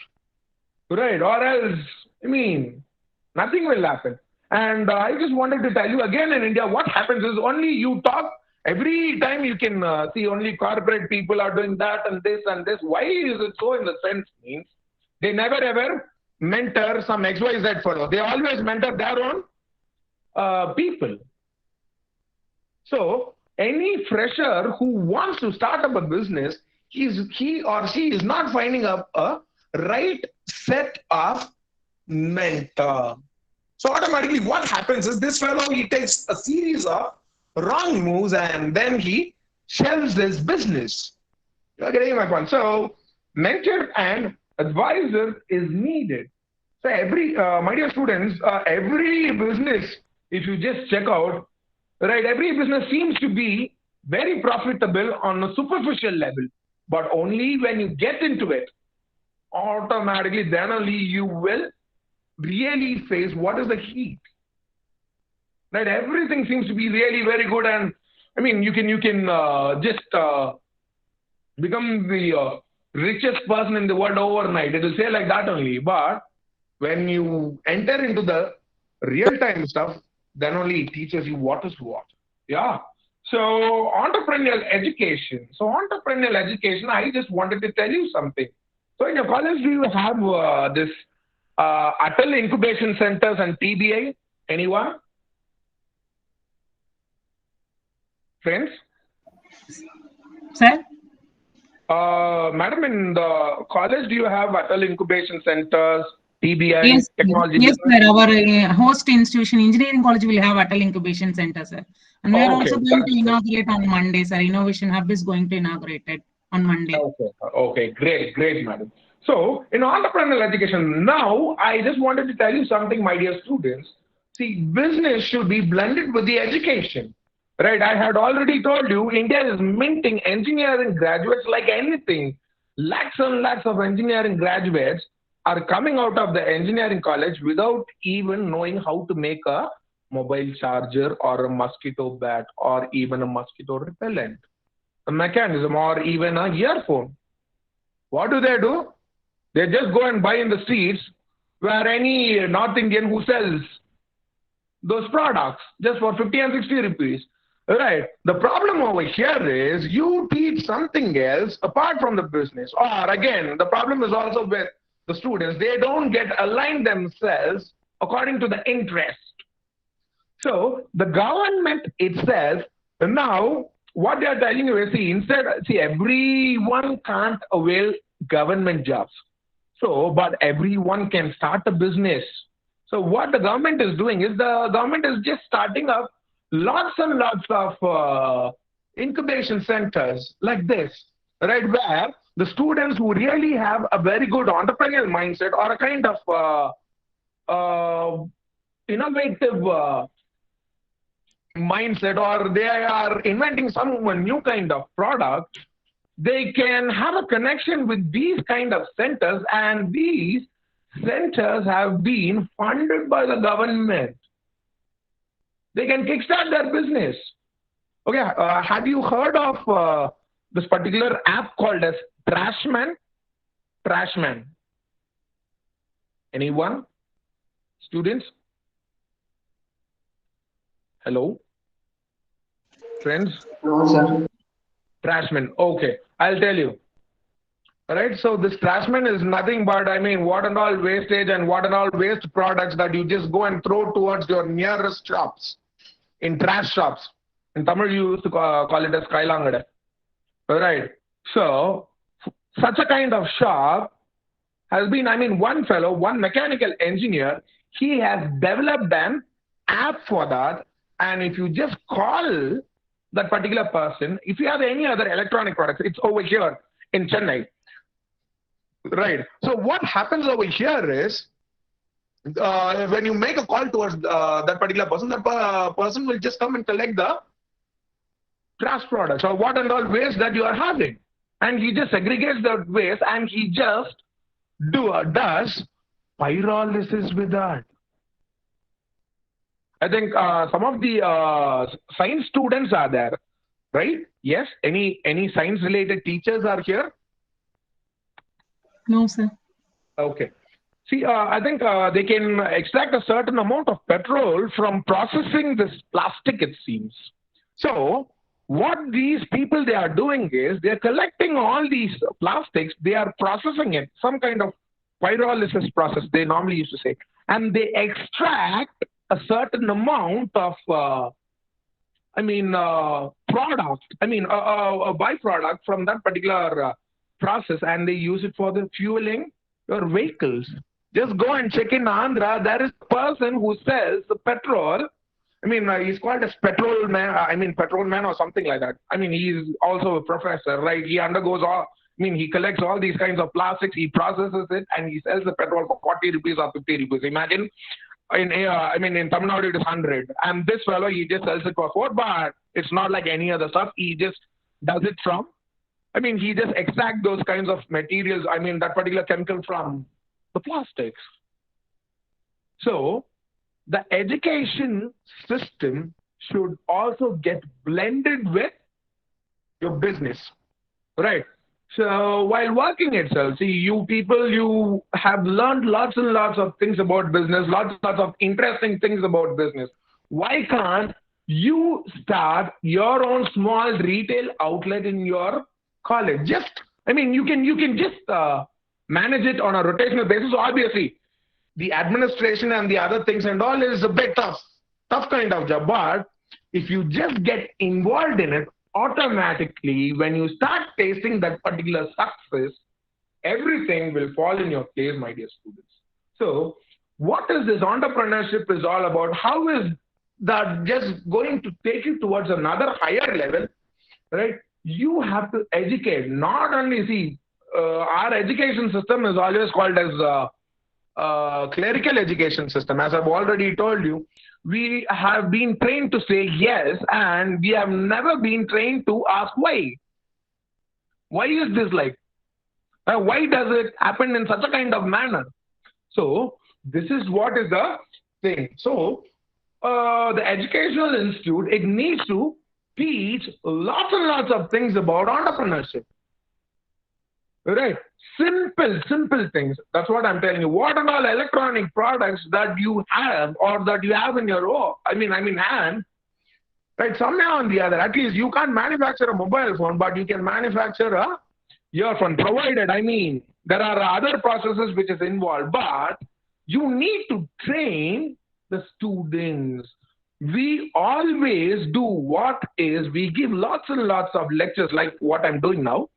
Right? Or else, nothing will happen. And I just wanted to tell you again, in India, what happens is only you talk. Every time you can see only corporate people are doing that and this and this. Why is it so? In the sense means they never ever mentor some XYZ fellow. They always mentor their own people. So any fresher who wants to start up a business, he or she is not finding up a right set of mentor. So automatically what happens is this fellow, he takes a series of wrong moves and then he shelves his business. You're getting my point. So mentor and advisor is needed. So my dear students, every business, if you just check out, right, every business seems to be very profitable on a superficial level, but only when you get into it, automatically then only you will really face what is the heat. Right, everything seems to be really very good, and you can just become the richest person in the world overnight. It will say like that only. But when you enter into the real-time stuff, then only it teaches you what is what. Yeah. So entrepreneurial education. I just wanted to tell you something. So in your college, do you have this Atal Incubation Centers and TBI? Anyone? Friends?
Sir?
Madam, in the college, do you have Atal Incubation Centers, TBI,
Yes, sir.
Technology
Yes,
Business?
sir. Our host institution, engineering college, will have Atal Incubation Center, sir. And we are
Okay,
also going
that's
to
good.
inaugurate on Monday, sir. Innovation Hub is going to inaugurate it on Monday.
Okay, okay, great, madam. So, in entrepreneurial education, now I just wanted to tell you something, my dear students. See, business should be blended with the education, right? I had already told you, India is minting engineering graduates like anything. Lakhs and lakhs of engineering graduates are coming out of the engineering college without even knowing how to make a mobile charger or a mosquito bat or even a mosquito repellent, a mechanism, or even a earphone. What do? They just go and buy in the streets where any North Indian who sells those products just for 50 and 60 rupees. Right. The problem over here is you teach something else apart from the business. Or again, the problem is also with the students. They don't get aligned themselves according to the interest. So the government itself now what they are telling you is see everyone can't avail government jobs. So but everyone can start a business. So what the government is doing is the government is just starting up lots and lots of incubation centers like this, right? Where the students who really have a very good entrepreneurial mindset or a kind of innovative mindset, or they are inventing some new kind of product, they can have a connection with these kind of centers, and these centers have been funded by the government. They can kickstart their business. Okay, have you heard of this particular app called as Trashman? Trashman. Anyone? Students? Hello? Friends?
No, sir.
Trashman. Okay, I'll tell you. All right, so this trashman is nothing but, I mean, what and all wastage and what and all waste products that you just go and throw towards your nearest shops, in trash shops. In Tamil, you used to call it as kailangada. All right, so such a kind of shop has been, I mean, one fellow, one mechanical engineer, he has developed an app for that. And if you just call that particular person, if you have any other electronic products, it's over here in Chennai. Right. So what happens over here is when you make a call towards that particular person, that person will just come and collect the trash products or what and all waste that you are having. And he just segregates the waste and he just does pyrolysis with that. I think some of the science students are there, right? Yes. Any science related teachers are here?
No, sir.
Okay. See, I think they can extract a certain amount of petrol from processing this plastic, it seems. So, what these people they are doing is they are collecting all these plastics, they are processing it, some kind of pyrolysis process, they normally used to say, and they extract a certain amount of, product, a byproduct from that particular process, and they use it for the fueling your vehicles. Just go and check in Andhra. There is a person who sells the petrol. I mean, he's called as petrol man. Petrol man or something like that. I mean, he's also a professor, right? He undergoes all. I mean, he collects all these kinds of plastics. He processes it and he sells the petrol for 40 rupees or 50 rupees. Imagine. In Tamil Nadu it is 100, and this fellow he just sells it for 4, but it's not like any other stuff. He just does it from. I mean, he just extract those kinds of materials. I mean, that particular chemical from the plastics. So, the education system should also get blended with your business, right? So, while working itself, see, you people, you have learned lots and lots of things about business, lots and lots of interesting things about business. Why can't you start your own small retail outlet in your college? Just, I mean, you can just manage it on a rotational basis. Obviously, the administration and the other things and all is a bit tough kind of job. But if you just get involved in it, automatically, when you start tasting that particular success, everything will fall in your place, my dear students. So, what is this entrepreneurship is all about? How is that just going to take you towards another higher level, right? You have to educate, not only see, our education system is always called as clerical education system. As I've already told you, we have been trained to say yes, and we have never been trained to ask why. Why is this like? Why does it happen in such a kind of manner? So this is what is the thing. So the educational institute, it needs to teach lots and lots of things about entrepreneurship. Right? Simple things. That's what I'm telling you. What are all electronic products that you have or that you have in your own, hand, right? Somehow or the other, at least you can't manufacture a mobile phone, but you can manufacture a earphone, provided, there are other processes which is involved, but you need to train the students. We always do what is, we give lots and lots of lectures like what I'm doing now,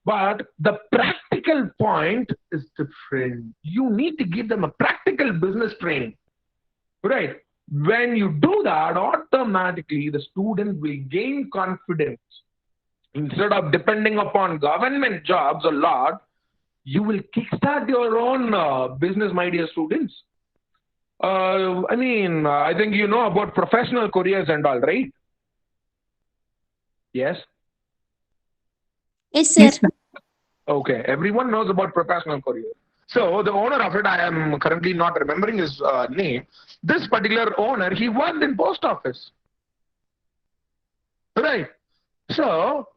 but the practical point is different. You need to give them a practical business training, right? When you do that, automatically the student will gain confidence. Instead of depending upon government jobs a lot, you will kickstart your own business, my dear students. I think you know about professional careers and all, right? Yes?
Yes, sir.
Okay, everyone knows about professional career. So the owner of it, I am currently not remembering his name. This particular owner, he worked in post office. Right. So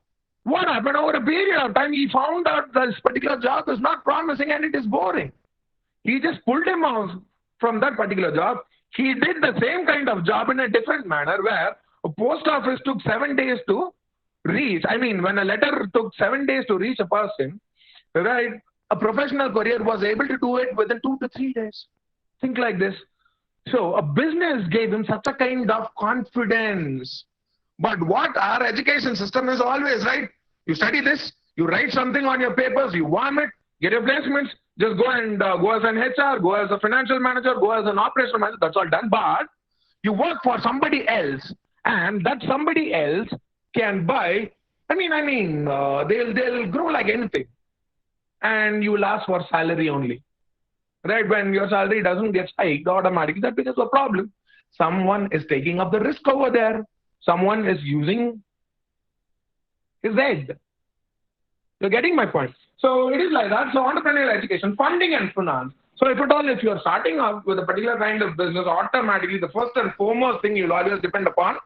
what happened over a period of time, he found out this particular job is not promising and it is boring. He just pulled him out from that particular job. He did the same kind of job in a different manner where a post office took 7 days to reach. When a letter took 7 days to reach a person, right, a professional courier was able to do it within 2 to 3 days. Think like this. So a business gave him such a kind of confidence. But what our education system is always, right? You study this, you write something on your papers, you warm it, get your placements, just go and go as an HR, go as a financial manager, go as an operational manager, that's all done. But you work for somebody else, and that somebody else can buy, they'll grow like anything. And you will ask for salary only. Right? When your salary doesn't get hiked automatically, that becomes a problem. Someone is taking up the risk over there. Someone is using his head. You're getting my point. So it is like that. So entrepreneurial education, funding and finance. So if you're starting off with a particular kind of business, automatically the first and foremost thing you'll always depend upon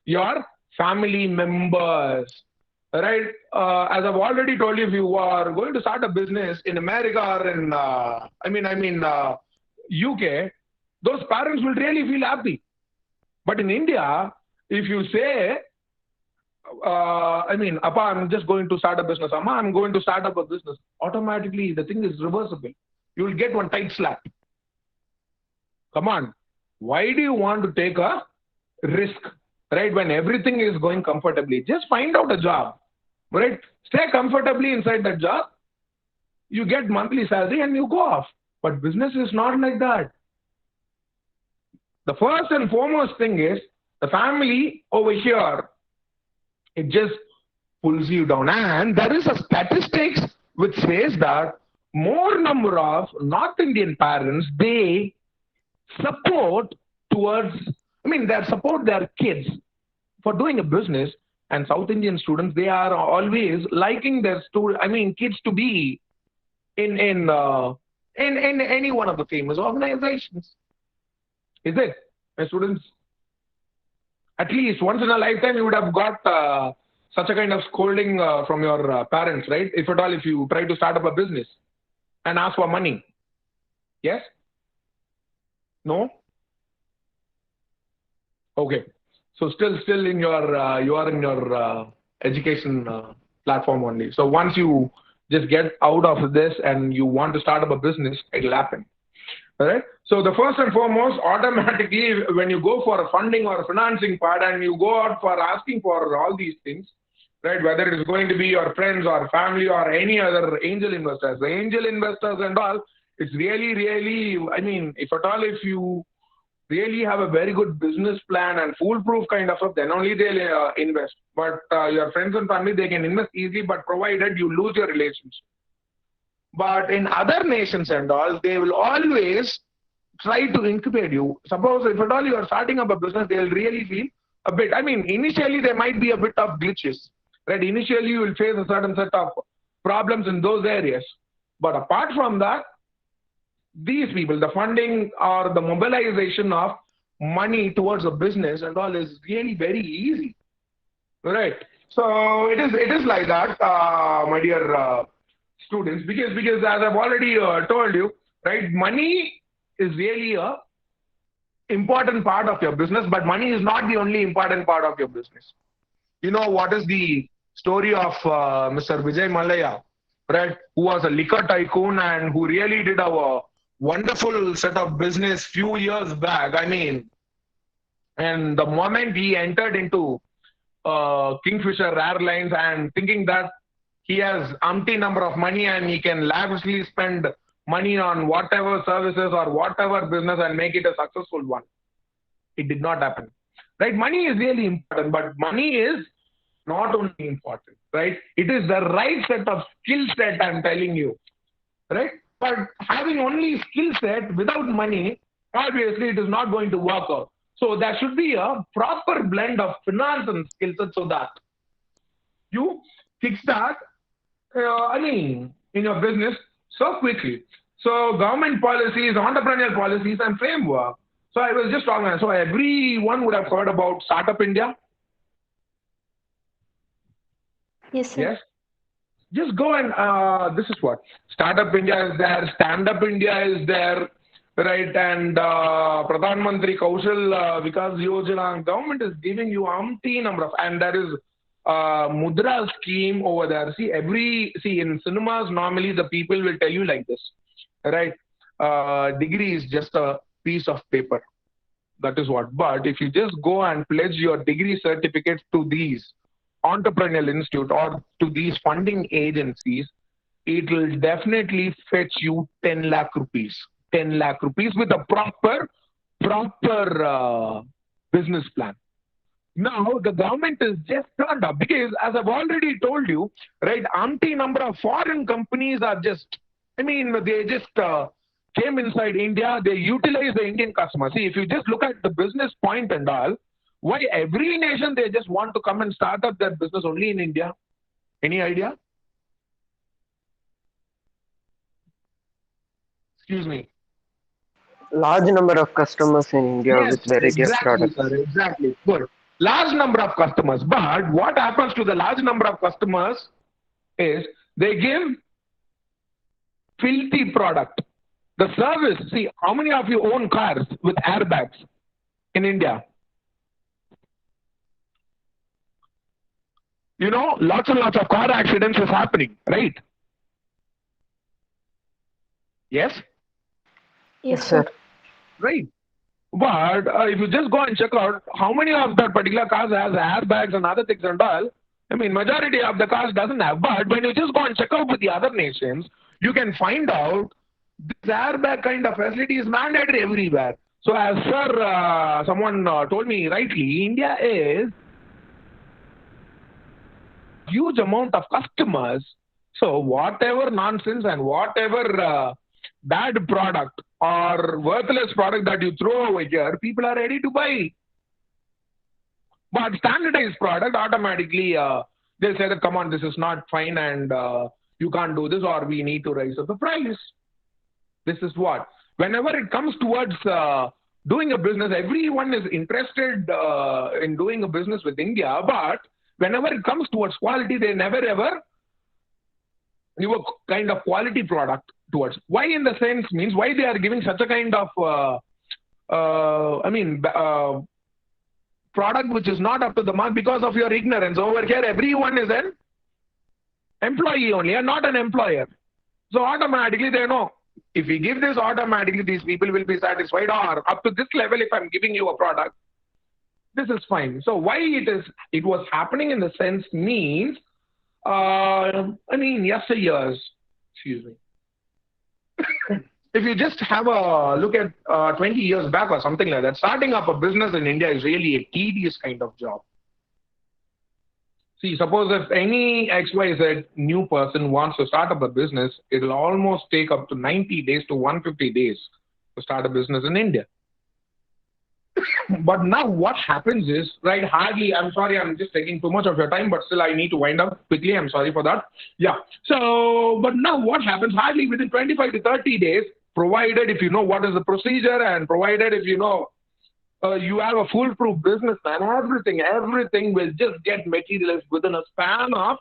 your family members. Right? As I've already told you, if you are going to start a business in America or in, UK, those parents will really feel happy. But in India, if you say, Appa, I'm just going to start a business. Amma, I'm going to start up a business. Automatically, the thing is reversible. You will get one tight slap. Come on. Why do you want to take a risk, right? When everything is going comfortably, just find out a job, right? Stay comfortably inside that job. You get monthly salary and you go off. But business is not like that. The first and foremost thing is the family over here. It just pulls you down. And there is a statistics which says that more number of North Indian parents, they support towards, they support their kids for doing a business. And South Indian students, they are always liking their kids to be in any one of the famous organizations. Is it? My students, at least once in a lifetime, you would have got such a kind of scolding from your parents, right? If at all, if you try to start up a business and ask for money. Yes? No? Okay. So still in your, you are in your education platform only. So once you just get out of this and you want to start up a business, it'll happen. All right. So the first and foremost, automatically, when you go for a funding or a financing part and you go out for asking for all these things, right, whether it is going to be your friends or family or any other angel investors, the angel investors and all, it's really, really, I mean, if at all, if you really have a very good business plan and foolproof kind of stuff, then only they'll invest. But your friends and family, they can invest easily, but provided you lose your relationship. But in other nations and all, they will always try to incubate you. Suppose if at all you are starting up a business, they'll really feel a bit. I mean, initially there might be a bit of glitches, right? Initially you will face a certain set of problems in those areas. But apart from that, these people, the funding or the mobilization of money towards a business and all is really very easy, right? So it is like that, my dear students, because as I've already told you, right, money is really a important part of your business, but money is not the only important part of your business. You know what is the story of Mr. Vijay Mallya, right, who was a liquor tycoon and who really did a wonderful set of business few years back. I mean, and the moment he entered into Kingfisher Airlines and thinking that he has umpty number of money and he can lavishly spend money on whatever services or whatever business and make it a successful one, it did not happen, right? Money is really important, but money is not only important, right? It is the right set of skill set, I'm telling you, right? But having only skill set without money, obviously it is not going to work out. So there should be a proper blend of finance and skill set so that you kickstart, in your business so quickly. So government policies, entrepreneurial policies and framework. So I was just talking, so everyone would have heard about Startup India.
Yes, sir.
Yes. Just go and this is what Startup India is there, Stand Up India is there, right? And Pradhan Mantri Kaushal Vikas Yojana, government is giving you umpty number of, and there is Mudra scheme over there. See in cinemas normally the people will tell you like this, right? Degree is just a piece of paper. That is what. But if you just go and pledge your degree certificates to these entrepreneurial institute or to these funding agencies, it will definitely fetch you 10 lakh rupees. 10 lakh rupees with a proper business plan. Now the government is just turned up because, as I've already told you, right, umpty number of foreign companies are just, they just came inside India, they utilize the Indian customer. See, if you just look at the business point and all, why every nation they just want to come and start up their business only in India? Any idea? Excuse me.
Large number of customers in India
Yes,
with variety of
exactly,
products.
sir, exactly. Good. Large number of customers. But what happens to the large number of customers is they give filthy product. The service, see, how many of you own cars with airbags in India? Lots and lots of car accidents is happening, right? Yes?
Yes, sir.
Right. But if you just go and check out how many of that particular cars has airbags and other things and all, majority of the cars doesn't have. But when you just go and check out with the other nations, you can find out this airbag kind of facility is mandatory everywhere. So as sir, someone told me rightly, India is huge amount of customers. So whatever nonsense and whatever bad product or worthless product that you throw over here, people are ready to buy. But standardized product, automatically they'll say that, come on, this is not fine and you can't do this, or we need to raise up the price. This is what. Whenever it comes towards doing a business, everyone is interested in doing a business with India, but whenever it comes towards quality, they never ever give a kind of quality product towards. Why in the sense means why they are giving such a kind of product which is not up to the mark? Because of your ignorance. Over here everyone is an employee only and not an employer. So automatically they know If we give this automatically, these people will be satisfied, or up to this level, if I'm giving you a product, this is fine. So why it was happening in the sense means, yesteryears, excuse me. If you just have a look at 20 years back or something like that, starting up a business in India is really a tedious kind of job. See, suppose if any XYZ new person wants to start up a business, it'll almost take up to 90 days to 150 days to start a business in India. But now what happens is, right, hardly, I'm sorry, I'm just taking too much of your time, but still I need to wind up quickly. I'm sorry for that. Yeah. So, but now what happens, hardly within 25 to 30 days, provided if you know what is the procedure and provided if you know you have a foolproof business plan, everything will just get materialized within a span of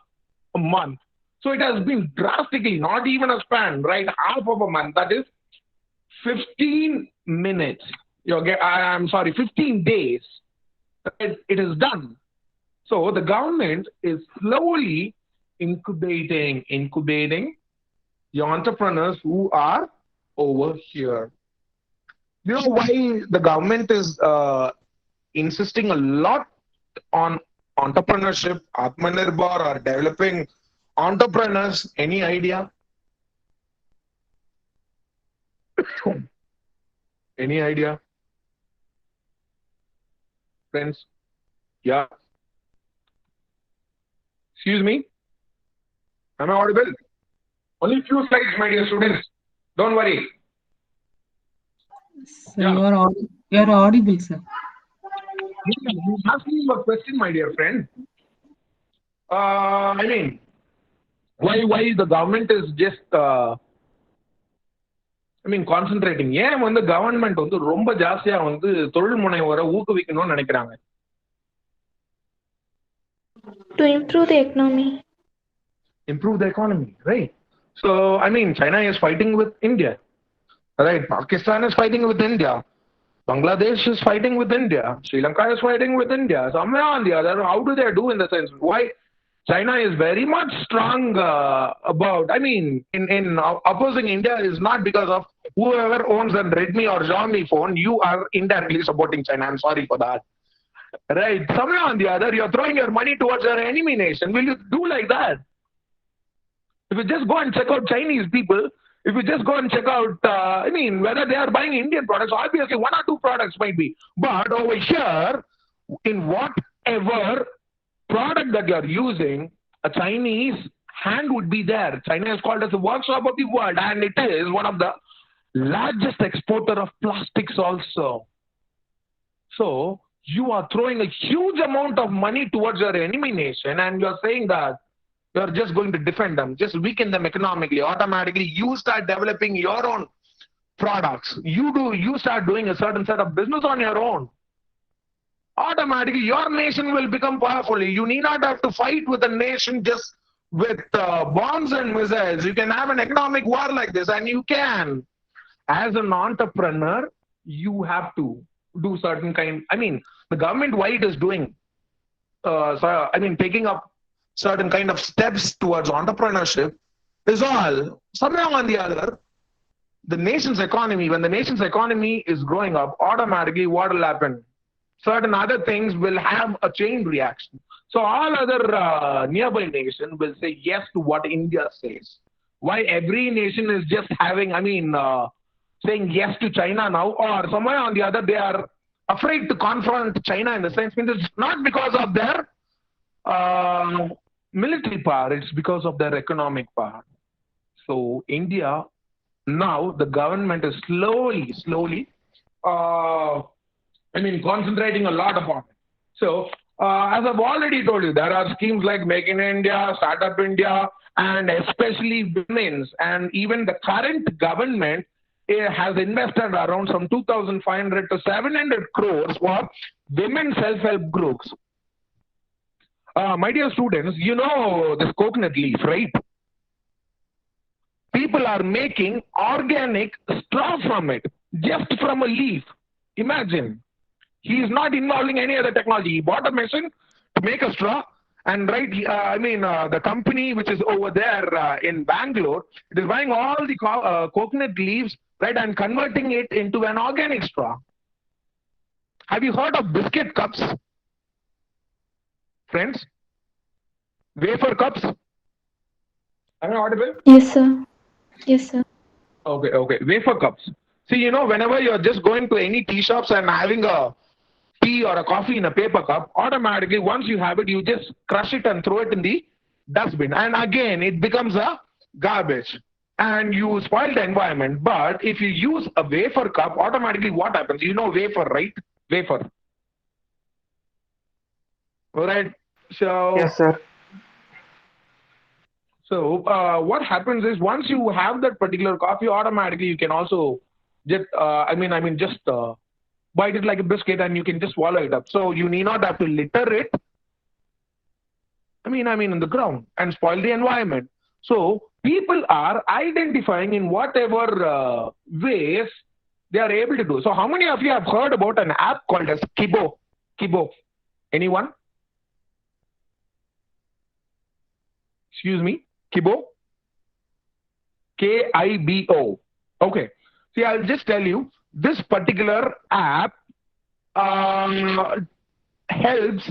a month. So it has been drastically, not even a span, right? Half of a month, that is 15 minutes. 15 days. It is done. So the government is slowly incubating the entrepreneurs who are over here. You know why the government is insisting a lot on entrepreneurship, Atmanirbhar, or developing entrepreneurs? Any idea? Any idea? Friends? Yeah. Excuse me? Am I audible? Only few slides, my dear students. Don't worry.
So you're audible, sir.
You asked me a question, my dear friend. Why the government is just concentrating. ஏன் வந்து government வந்து ரொம்ப ஜாஸ்தியா வந்து தொழில் முனைவோரை ஊக்குவிக்கணும்னு நினைக்கிறாங்க?
To improve the economy.
Improve the economy, right? So, China is fighting with India, right? Pakistan is fighting with India. Bangladesh is fighting with India. Sri Lanka is fighting with India. Somewhere on the other, how do they do in the sense? Why? China is very much strong about, in opposing India is not because of whoever owns a Redmi or Xiaomi phone, you are indirectly supporting China. I'm sorry for that. Right? Somewhere on the other, you're throwing your money towards your enemy nation. Will you do like that? If you just go and check out Chinese people, if you just go and check out, whether they are buying Indian products, obviously one or two products might be. But over here, in whatever product that you are using, a Chinese hand would be there. China is called as the workshop of the world, and it is one of the largest exporter of plastics also. So you are throwing a huge amount of money towards your enemy nation, and you are saying that you are just going to defend them, just weaken them economically. Automatically, you start developing your own products. You start doing a certain set of business on your own. Automatically, your nation will become powerful. You need not have to fight with a nation just with bombs and missiles. You can have an economic war like this, and you can. As an entrepreneur, you have to do certain kind. The government, why it is doing, taking up certain kind of steps towards entrepreneurship is all. Somehow on the other, the nation's economy, when the nation's economy is growing up, automatically what will happen? Certain other things will have a chain reaction. So all other nearby nations will say yes to what India says. Why every nation is just having, saying yes to China now, or somewhere on the other they are afraid to confront China in the sense, it's not because of their military power, it's because of their economic power. So India, now the government is slowly concentrating a lot upon it. So, as I've already told you, there are schemes like Make in India, Startup India, and especially women's. And even the current government has invested around some 2,500 to 700 crores for women self-help groups. My dear students, you know this coconut leaf, right? People are making organic straw from it, just from a leaf. Imagine. He is not involving any other technology. He bought a machine to make a straw, And right, the company which is over there in Bangalore, it is buying all the coconut leaves, right, and converting it into an organic straw. Have you heard of biscuit cups, friends? Wafer cups? Am I audible?
Yes, sir. Yes, sir.
Okay. Wafer cups. See, whenever you're just going to any tea shops and having a tea or a coffee in a paper cup, automatically once you have it, you just crush it and throw it in the dustbin. And again, it becomes a garbage and you spoil the environment. But if you use a wafer cup, automatically what happens? You know wafer, right? Wafer. All right.
Yes, sir.
So what happens is once you have that particular coffee, automatically you can also just, just bite it like a biscuit and you can just swallow it up. So you need not have to litter it. In the ground and spoil the environment. So people are identifying in whatever ways they are able to do. So how many of you have heard about an app called as Kibo? Kibo. Anyone? Excuse me. Kibo? Kibo. Okay. See, I'll just tell you, this particular app helps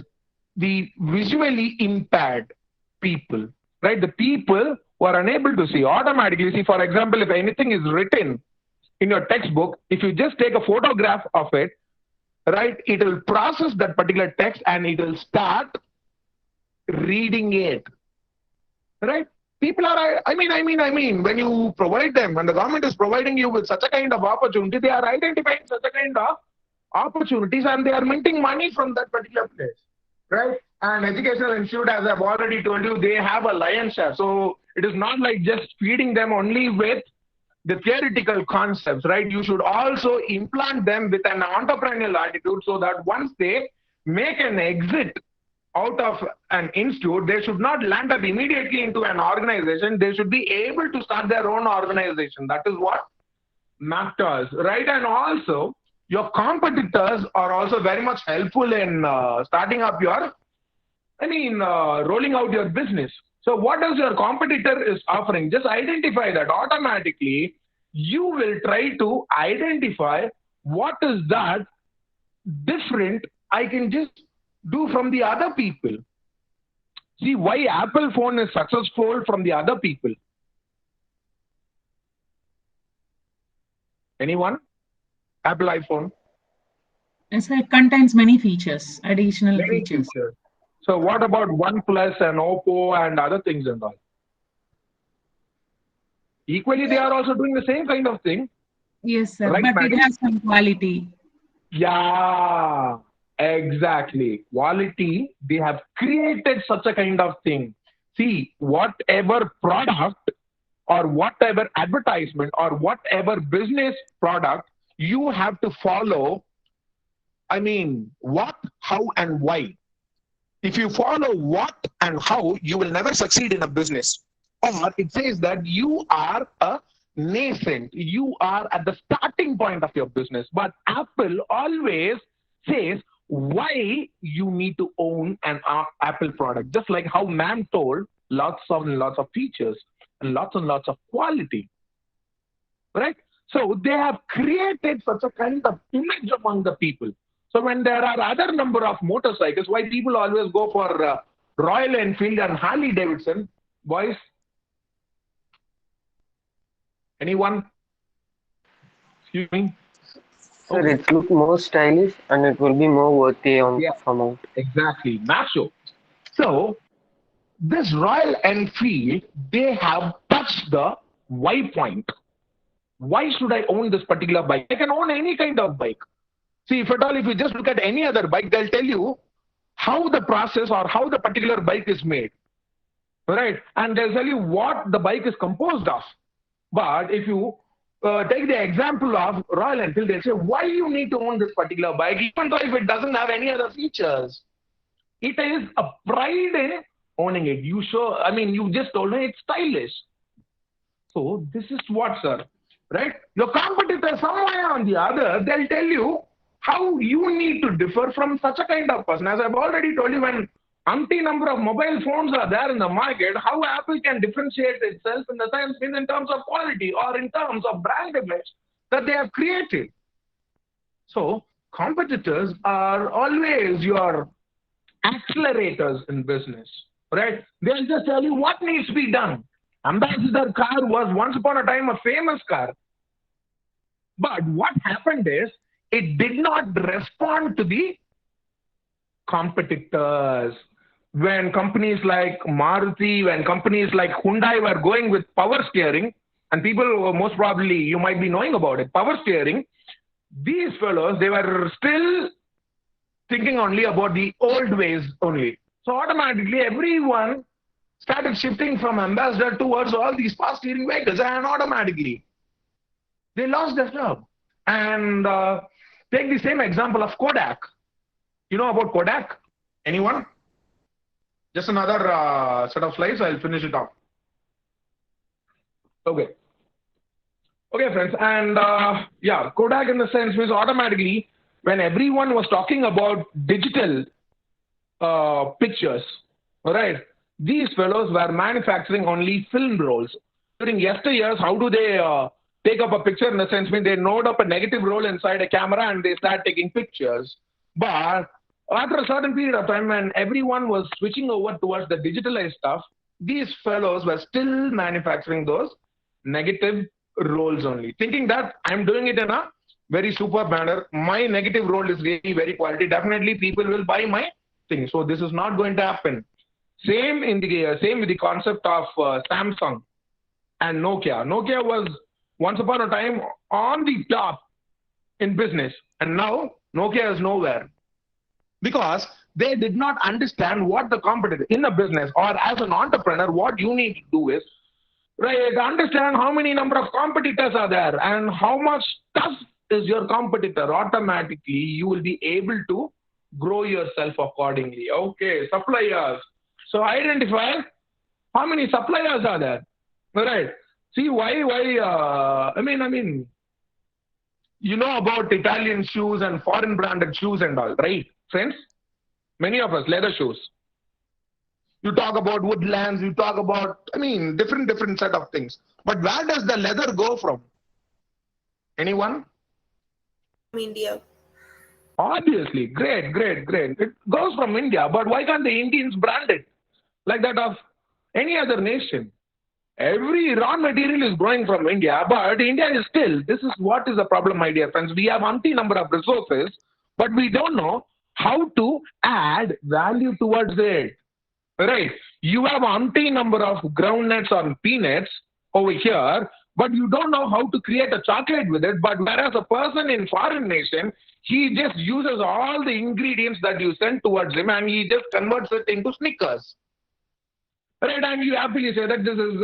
the visually impaired people, right? The people who are unable to see automatically. See, for example, if anything is written in your textbook, if you just take a photograph of it, right, it will process that particular text and it will start reading it, right? People are, when you provide them, when the government is providing you with such a kind of opportunity, they are identifying such a kind of opportunities and they are minting money from that particular place, right? And educational institute, as I've already told you, they have a lion's share. So it is not like just feeding them only with the theoretical concepts, right? You should also implant them with an entrepreneurial attitude so that once they make an exit out of an institute, they should not land up immediately into an organization. They should be able to start their own organization. That is what matters, right? And also, your competitors are also very much helpful in starting up your, rolling out your business. So what does your competitor is offering? Just identify that. Automatically, you will try to identify what is that different I can just do from the other people. See why Apple phone is successful from the other people. Anyone? Apple iPhone?
It contains many features, additional
Many
features.
So what about OnePlus and Oppo and other things and all? Equally, they are also doing the same kind of thing.
Yes, sir.
Right,
But
madam?
it has some quality.
Yeah, exactly. Quality, they have created such a kind of thing. See, whatever product or whatever advertisement or whatever business product, you have to follow, what, how, and why. If you follow what and how, you will never succeed in a business. Or it says that you are a nascent, you are at the starting point of your business. But Apple always says why you need to own an Apple product. Just like how ma'am told, lots and lots of features and lots of quality. Right? So they have created such a kind of image among the people. So when there are other number of motorcycles, why people always go for Royal Enfield and Harley Davidson, boys? Anyone? Excuse me?
Sir, it look more stylish and it will be more worthy on amount.
Exactly. Macho. So this Royal Enfield, they have touched the why point. Why should I own this particular bike? I can own any kind of bike. See, if at all, if you just look at any other bike, they'll tell you how the process or how the particular bike is made. Right? And they'll tell you what the bike is composed of. But if you take the example of Royal Enfield, they'll say, why you need to own this particular bike, even though if it doesn't have any other features. It is a pride in owning it. You just told me it's stylish. So this is what, sir, right? Your competitor, somewhere on the other, they'll tell you how you need to differ from such a kind of person. As I've already told you, when umpty number of mobile phones are there in the market. How Apple can differentiate itself in the sense in terms of quality or in terms of brand image that they have created. So competitors are always your accelerators in business, right? They'll just tell you what needs to be done. Ambassador car was once upon a time a famous car. But what happened is it did not respond to the competitors. When companies like Maruti, when companies like Hyundai were going with power steering, and people most probably you might be knowing about it, power steering, these fellows, they were still thinking only about the old ways only. So automatically everyone started shifting from Ambassador towards all these power steering vehicles, and automatically they lost their job. And take the same example of Kodak. You know about Kodak? Anyone? Just another set of slides. I'll finish it off. Okay. Okay, friends. And yeah, Kodak in the sense means automatically when everyone was talking about digital pictures, all right, these fellows were manufacturing only film rolls. During yesteryears, how do they take up a picture in the sense means they load up a negative roll inside a camera and they start taking pictures. But after a certain period of time, when everyone was switching over towards the digitalized stuff, these fellows were still manufacturing those negative rolls only, thinking that I'm doing it in a very super manner. My negative roll is really very quality. Definitely, people will buy my thing. So this is not going to happen. Same with the concept of Samsung and Nokia. Nokia was once upon a time on the top in business, and now Nokia is nowhere. Because they did not understand what the competitor in a business or as an entrepreneur, what you need to do is, right, understand how many number of competitors are there and how much tough is your competitor. Automatically, you will be able to grow yourself accordingly. Okay, suppliers. So identify how many suppliers are there. All right. See why I mean, you know about Italian shoes and foreign branded shoes and all, right, friends? Many of us, leather shoes. You talk about woodlands, you talk about, different set of things. But where does the leather go from? Anyone?
India.
Obviously, great. It goes from India, but why can't the Indians brand it like that of any other nation? Every raw material is growing from India, but India is still, this is what is the problem, my dear friends. We have umpty number of resources, but we don't know how to add value towards it. Right? You have umpty number of groundnuts or peanuts over here, but you don't know how to create a chocolate with it. But whereas a person in foreign nation, he just uses all the ingredients that you send towards him and he just converts it into Snickers. Right, and you happily say that this is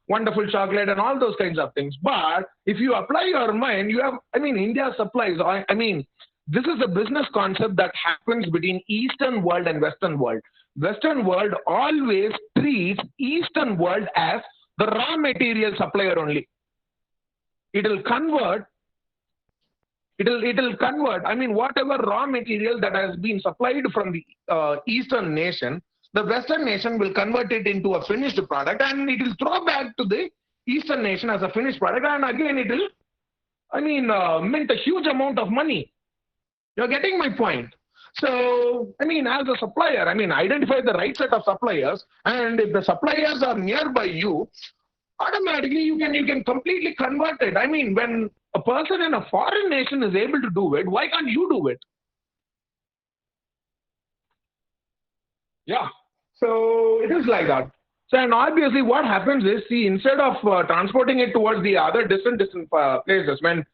wonderful chocolate and all those kinds of things. But if you apply your mind, you have, India supplies, this is a business concept that happens between Eastern world and Western world. Western world always treats Eastern world as the raw material supplier only. It'll convert, whatever raw material that has been supplied from the Eastern nation, the Western nation will convert it into a finished product and it will throw back to the Eastern nation as a finished product, and again it will, mint a huge amount of money. You're getting my point. So, as a supplier, identify the right set of suppliers, and if the suppliers are nearby you, automatically you can completely convert it. When a person in a foreign nation is able to do it, why can't you do it? Yeah. So it is like that. So, and obviously what happens is, see, instead of transporting it towards the other distant places, when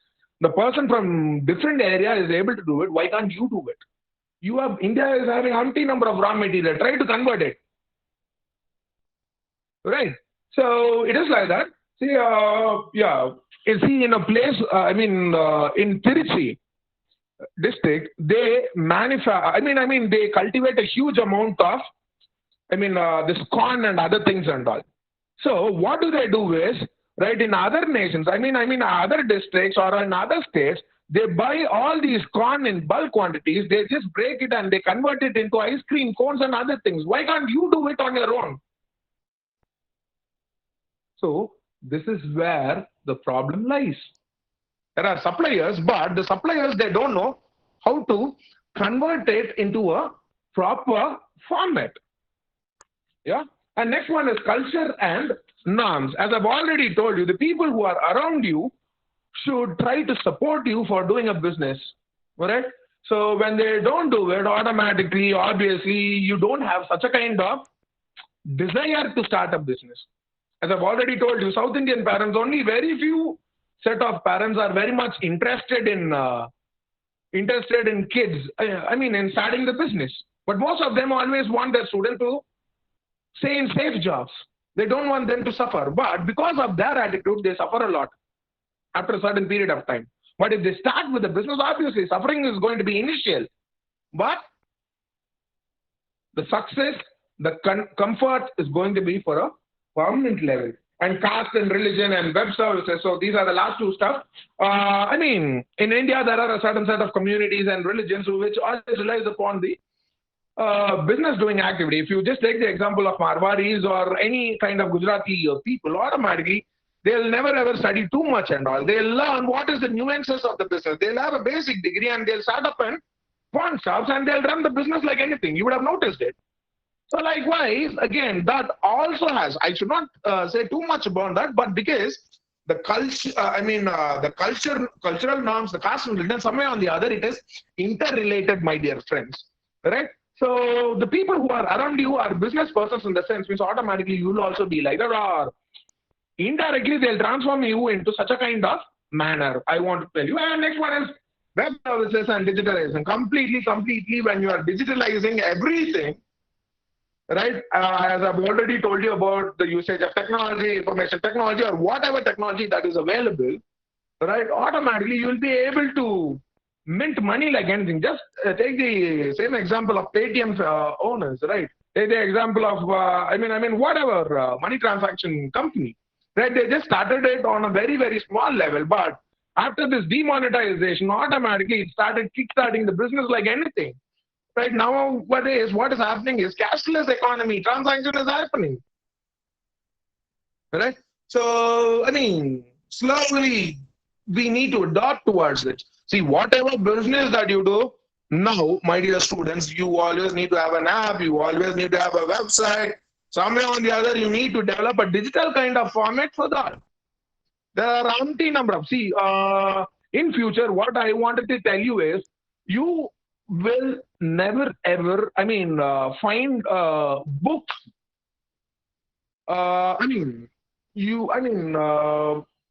the person from different area is able to do it, why can't you do it? India is having umpty number of raw material. Try to convert it. Right. So it is like that. See, yeah. You see, in a place, in Tiruchi district, they they cultivate a huge amount of, this corn and other things and all. So what do they do is, right, in other nations, other districts or in other states, They buy all these corn in bulk quantities. They just break it and they convert it into ice cream cones and other things. Why can't you do it on your own? So this is where the problem lies. There are suppliers, but the suppliers, they don't know how to convert it into a proper format. Yeah. And next one is culture and norms. As I've already told you, the people who are around you should try to support you for doing a business. All right. So when they don't do it, automatically, obviously, you don't have such a kind of desire to start a business. As I've already told you, South Indian parents, only very few set of parents are very much interested in kids. In starting the business. But most of them always want their student to stay in safe jobs. They don't want them to suffer. But because of their attitude, they suffer a lot after a certain period of time. But if they start with a business, obviously suffering is going to be initial. But the success, the comfort is going to be for a permanent level. And caste and religion and web services. So these are the last two stuff. In India, there are a certain set of communities and religions which always relies upon the business doing activity. If you just take the example of Marwaris or any kind of Gujarati people, automatically they'll never ever study too much and all. They'll learn what is the nuances of the business. They'll have a basic degree and they'll start up in pawn shops and they'll run the business like anything. You would have noticed it. So likewise, again, that also has, I should not say too much about that, but because the culture, cultural norms, the caste and religion, somewhere on the other, it is interrelated, my dear friends, right? So the people who are around you are business persons in the sense, means automatically you will also be like that, or indirectly they'll transform you into such a kind of manner. I want to tell you. And next one is web services and digitalization. Completely, when you are digitalizing everything, right? As I've already told you about the usage of technology, information technology, or whatever technology that is available, right? Automatically, you'll be able to mint money like anything. Just take the same example of Paytm's owners, right? Take the example of, whatever money transaction company, right? They just started it on a very, very small level, but after this demonetization, automatically it started kickstarting the business like anything. Right nowadays, what is happening is cashless economy, transaction is happening. Right? So, slowly we need to adopt towards it. See, whatever business that you do, now, my dear students, you always need to have an app, you always need to have a website. Somewhere or the other, you need to develop a digital kind of format for that. There are umpteen number of, in future, what I wanted to tell you is, you will never ever, find books.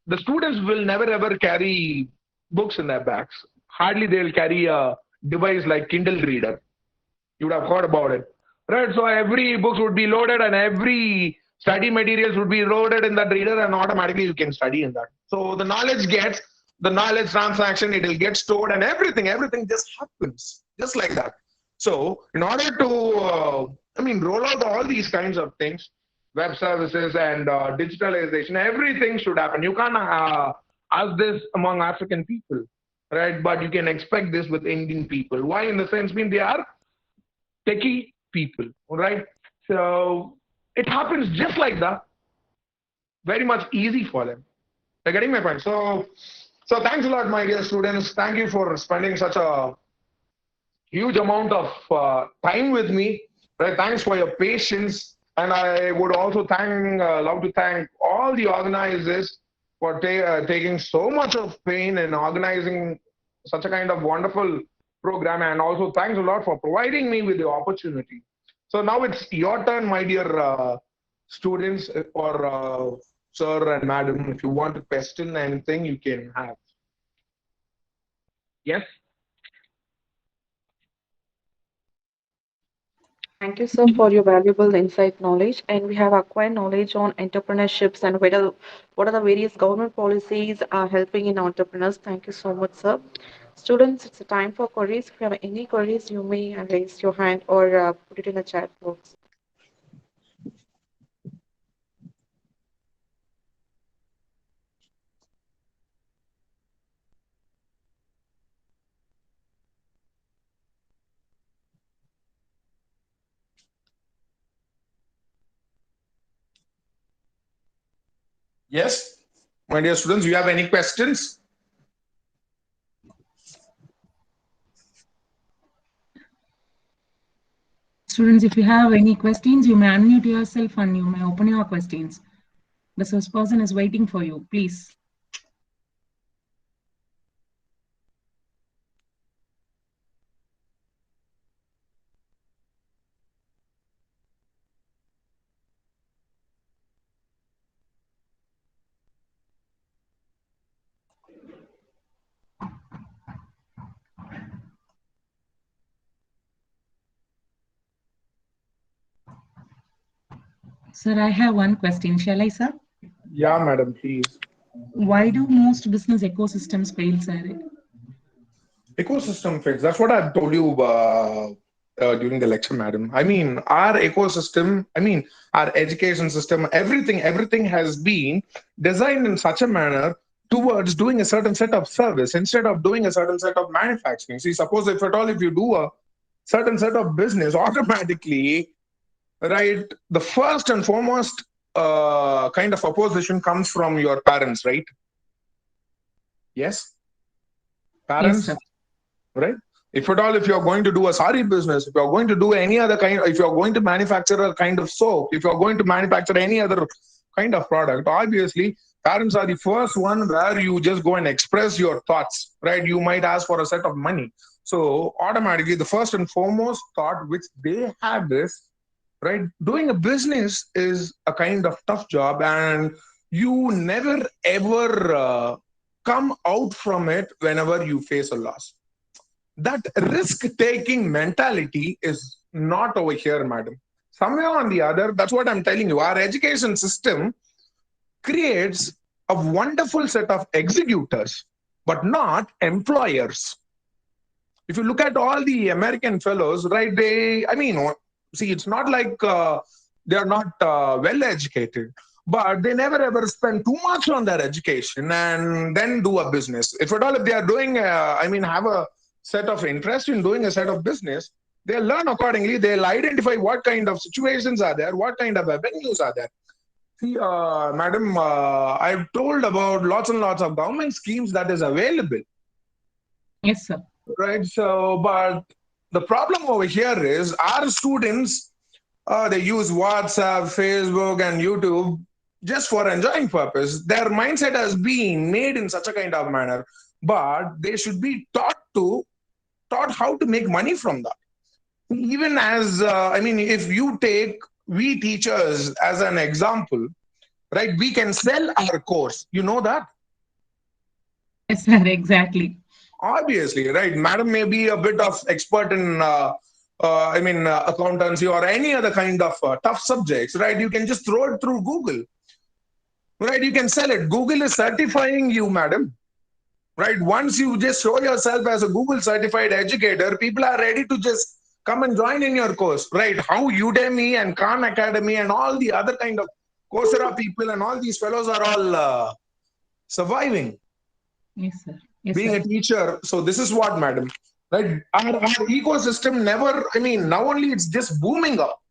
The students will never ever carry books in their bags. Hardly they'll carry a device like Kindle reader. You would have heard about it, right? So every book would be loaded and every study materials would be loaded in that reader, and automatically you can study in that. So the knowledge transaction, it will get stored, and everything just happens just like that. So in order to roll out all these kinds of things, web services and digitalization, everything should happen. You can't ask this among African people, right? But you can expect this with Indian people. Why? In the sense, they are techie people, right? So it happens just like that. Very much easy for them. You're getting my point. So thanks a lot, my dear students. Thank you for spending such a huge amount of time with me. Right? Thanks for your patience. And I would also love to thank all the organizers for taking so much of pain in organizing such a kind of wonderful program. And also thanks a lot for providing me with the opportunity. So now it's your turn, my dear students, or sir and madam. If you want to question anything, you can have. Yes?
Thank you, sir, for your valuable insight knowledge. And we have acquired knowledge on entrepreneurships and what are the various government policies are helping in entrepreneurs. Thank you so much, sir. Students, it's a time for queries. If you have any queries, you may raise your hand or put it in the chat box.
Yes, my dear students, you have any questions?
Students, if you have any questions, you may unmute yourself and you may open your questions. The first person is waiting for you, please. Sir, I have one question. Shall I, sir?
Yeah, madam, please.
Why do most business ecosystems fail, sir?
Ecosystem fits. That's what I've told you during the lecture, madam. I mean, our ecosystem, our education system, everything has been designed in such a manner towards doing a certain set of service instead of doing a certain set of manufacturing. See, suppose if at all, if you do a certain set of business, automatically, right, the first and foremost kind of opposition comes from your parents, right? Yes? Parents?
Yes, sir.
Right? If at all, if you're going to do a sari business, if you're going to do any other kind, if you're going to manufacture a kind of soap, if you're going to manufacture any other kind of product, obviously, parents are the first one where you just go and express your thoughts, right? You might ask for a set of money. So automatically, the first and foremost thought which they have is, right, doing a business is a kind of tough job and you never ever come out from it whenever you face a loss. That risk-taking mentality is not over here, madam. Somewhere on the other, that's what I'm telling you. Our education system creates a wonderful set of executors, but not employers. If you look at all the American fellows, right, see, it's not like they are not well educated, but they never ever spend too much on their education and then do a business. If at all, if they are doing, have a set of interest in doing a set of business, they'll learn accordingly. They'll identify what kind of situations are there, what kind of avenues are there. See, madam, I've told about lots and lots of government schemes that is available.
Yes, sir.
Right. So, but the problem over here is our students, they use WhatsApp, Facebook, and YouTube just for enjoying purpose. Their mindset has been made in such a kind of manner, but they should be taught how to make money from that. Even as, if you take we teachers as an example, right, we can sell our course. You know that?
Yes, sir, exactly.
Obviously, right. Madam may be a bit of expert in, accountancy or any other kind of tough subjects, right? You can just throw it through Google, right? You can sell it. Google is certifying you, madam. Right? Once you just show yourself as a Google certified educator, people are ready to just come and join in your course, right? How Udemy and Khan Academy and all the other kind of Coursera people and all these fellows are all surviving.
Yes, sir. Yes,
being
sir.
a teacher. So this is what, madam, right? Our ecosystem now only it's just booming up,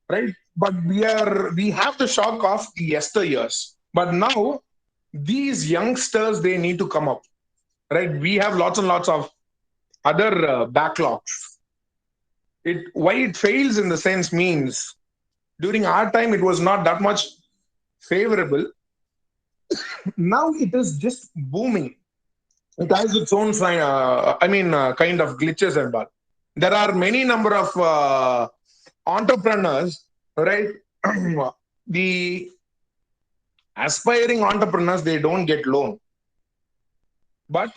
right? But we have the shock of the yesteryears. But now these youngsters, they need to come up, right? We have lots and lots of other backlogs. Why it fails in the sense means during our time, it was not that much favorable. Now it is just booming. It has its own, kind of glitches and all. There are many number of entrepreneurs, right? The aspiring entrepreneurs, they don't get loan. But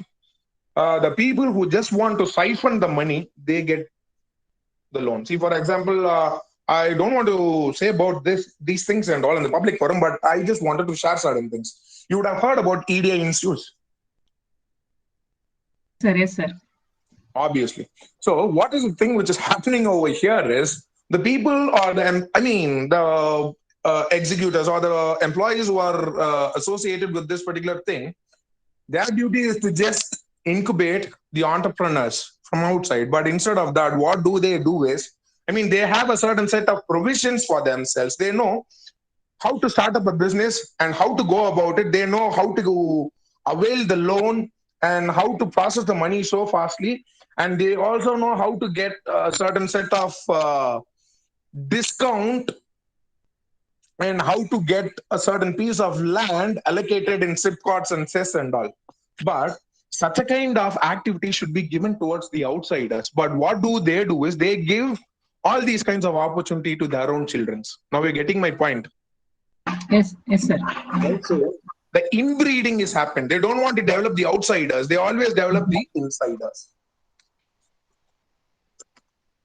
the people who just want to siphon the money, they get the loan. See, for example, I don't want to say about these things and all in the public forum, but I just wanted to share certain things. You would have heard about EDI institutes.
Sir, yes, sir.
Obviously. So what is the thing which is happening over here is the people or the executors or the employees who are associated with this particular thing, their duty is to just incubate the entrepreneurs from outside. But instead of that, what do is, they have a certain set of provisions for themselves. They know how to start up a business and how to go about it. They know how to avail the loan and how to process the money so fastly. And they also know how to get a certain set of discount and how to get a certain piece of land allocated in SIPCOTs and CES and all. But such a kind of activity should be given towards the outsiders. But what do is they give all these kinds of opportunity to their own children. Now you're getting my point.
Yes, sir.
Also, the inbreeding is happened. They don't want to develop the outsiders. They always develop the insiders.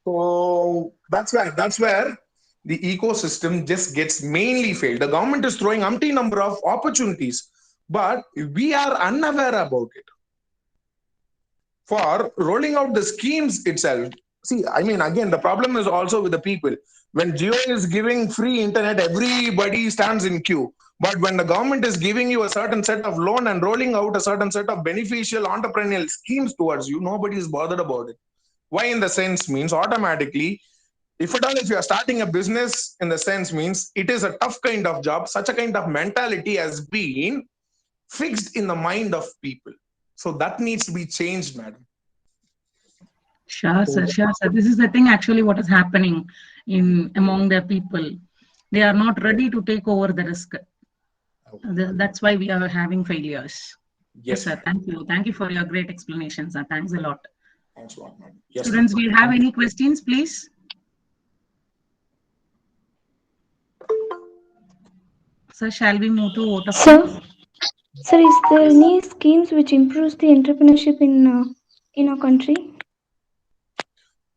So that's where the ecosystem just gets mainly failed. The government is throwing umpty number of opportunities, but we are unaware about it. For rolling out the schemes itself, see, I mean, again, the problem is also with the people. When Jio is giving free internet, everybody stands in queue. But when the government is giving you a certain set of loan and rolling out a certain set of beneficial entrepreneurial schemes towards you, nobody is bothered about it. Why in the sense means automatically, if at all, if you are starting a business in the sense means it is a tough kind of job, such a kind of mentality has been fixed in the mind of people. So that needs to be changed, madam.
Sure, sir. Sure, sir. This is the thing actually what is happening among the people. They are not ready to take over the risk. That's why we are having failures. Yes, sir. Thank you. Thank you for your great explanations, sir. Thanks a lot.
Thanks a lot, madam. Yes,
Students, do you have any questions, please? Sir, shall we move to vote of
Sir, is there any schemes which improves the entrepreneurship in our country?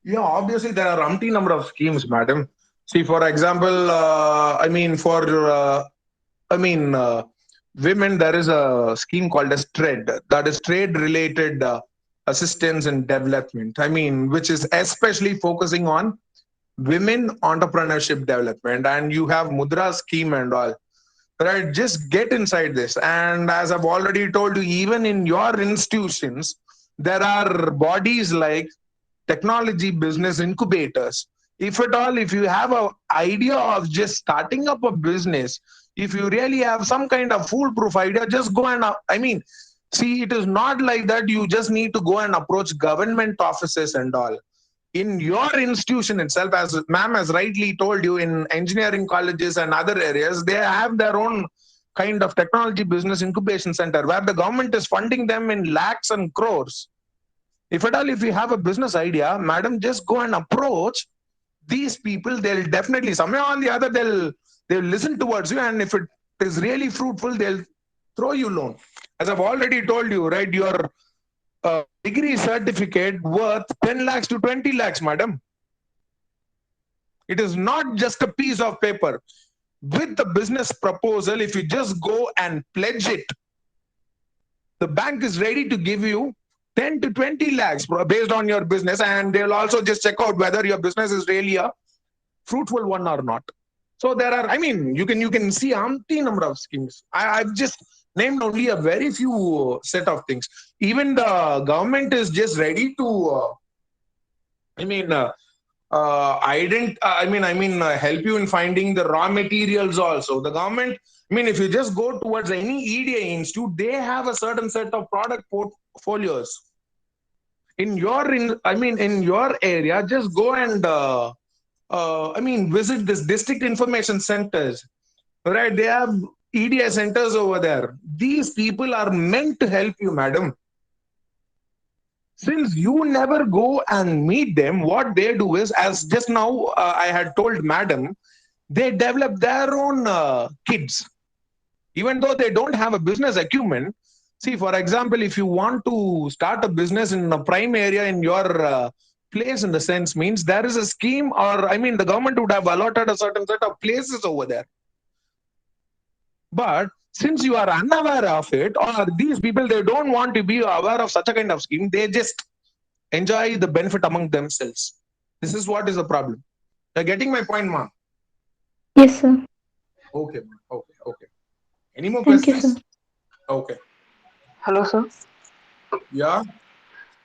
Yeah, obviously there are umpty number of schemes, madam. See, for example, women, there is a scheme called as TREAD, that is trade related assistance and development. I mean, which is especially focusing on women entrepreneurship development. And you have Mudra scheme and all. Right, just get inside this. And as I've already told you, even in your institutions, there are bodies like technology business incubators. If at all, if you have an idea of just starting up a business, if you really have some kind of foolproof idea, just go and, see, it is not like that you just need to go and approach government offices and all. In your institution itself, as ma'am has rightly told you, in engineering colleges and other areas, they have their own kind of technology business incubation center where the government is funding them in lakhs and crores. If at all, if you have a business idea, madam, just go and approach these people. They'll definitely, somehow or the other, they'll listen towards you. And if it is really fruitful, they'll throw you loan. As I've already told you, right, your degree certificate worth 10 lakhs to 20 lakhs, madam. It is not just a piece of paper. With the business proposal, if you just go and pledge it, the bank is ready to give you 10 to 20 lakhs based on your business, and they'll also just check out whether your business is really a fruitful one or not. So there are, you can see umpty number of schemes. I've just named only a very few set of things. Even the government is just ready to, help you in finding the raw materials also. The government, if you just go towards any EDA institute, they have a certain set of product portfolios. In your area, just go and visit this district information centers. Right, they have EDA centers over there. These people are meant to help you, madam. Since you never go and meet them, what they do is, as just now I had told madam, they develop their own kids. Even though they don't have a business acumen. See, for example, if you want to start a business in a prime area in your place, in the sense means there is a scheme, or the government would have allotted a certain set of places over there. But since you are unaware of it, or these people, they don't want to be aware of such a kind of scheme, they just enjoy the benefit among themselves. This is what is the problem. You're getting my point, ma'am?
Yes, sir.
Okay. Any more
Thank
questions?
you, sir.
Okay.
Hello, sir.
Yeah.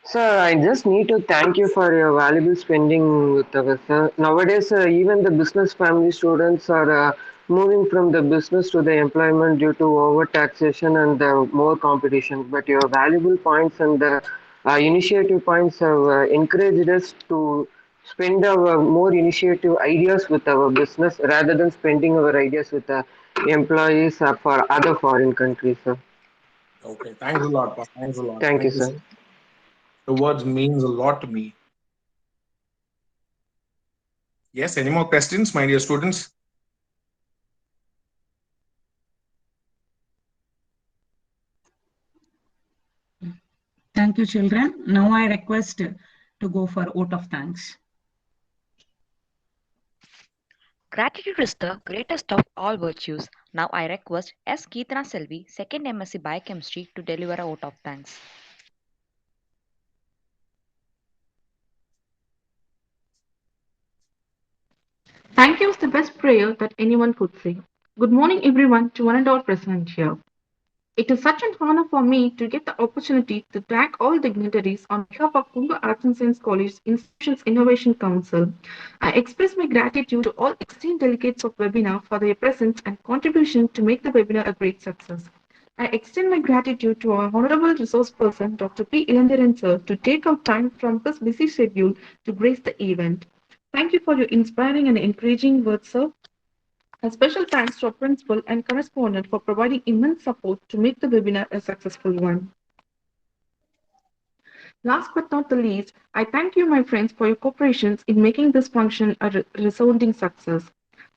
Sir, I just need to thank you for your valuable spending with us, sir. Nowadays, even the business family students are moving from the business to the employment due to overtaxation and more competition. But your valuable points and the initiative points have encouraged us to spend our more initiative ideas with our business rather than spending our ideas with the employees for other foreign countries, sir.
Okay, thanks a lot, Pa. Thanks a lot.
Thank you,
Thank you,
sir.
sir. The words means a lot to me. Yes, any more questions, my dear students?
Thank you, children. Now I request to go for vote of thanks.
Gratitude is the greatest of all virtues. Now I request S. Keethana Selvi, 2nd MSc Biochemistry, to deliver a vote of thanks.
Thank you is the best prayer that anyone could say. Good morning, everyone, to one and all present here. It is such an honor for me to get the opportunity to thank all dignitaries on behalf of Kumba Arts and Science College Institutions Innovation Council. I express my gratitude to all esteemed delegates of webinar for their presence and contribution to make the webinar a great success. I extend my gratitude to our honorable resource person, Dr. P. Ilandaran sir, to take out time from his busy schedule to grace the event. Thank you for your inspiring and encouraging words, sir. A special thanks to our principal and correspondent for providing immense support to make the webinar a successful one. Last but not the least, I thank you, my friends, for your cooperation in making this function a resounding success.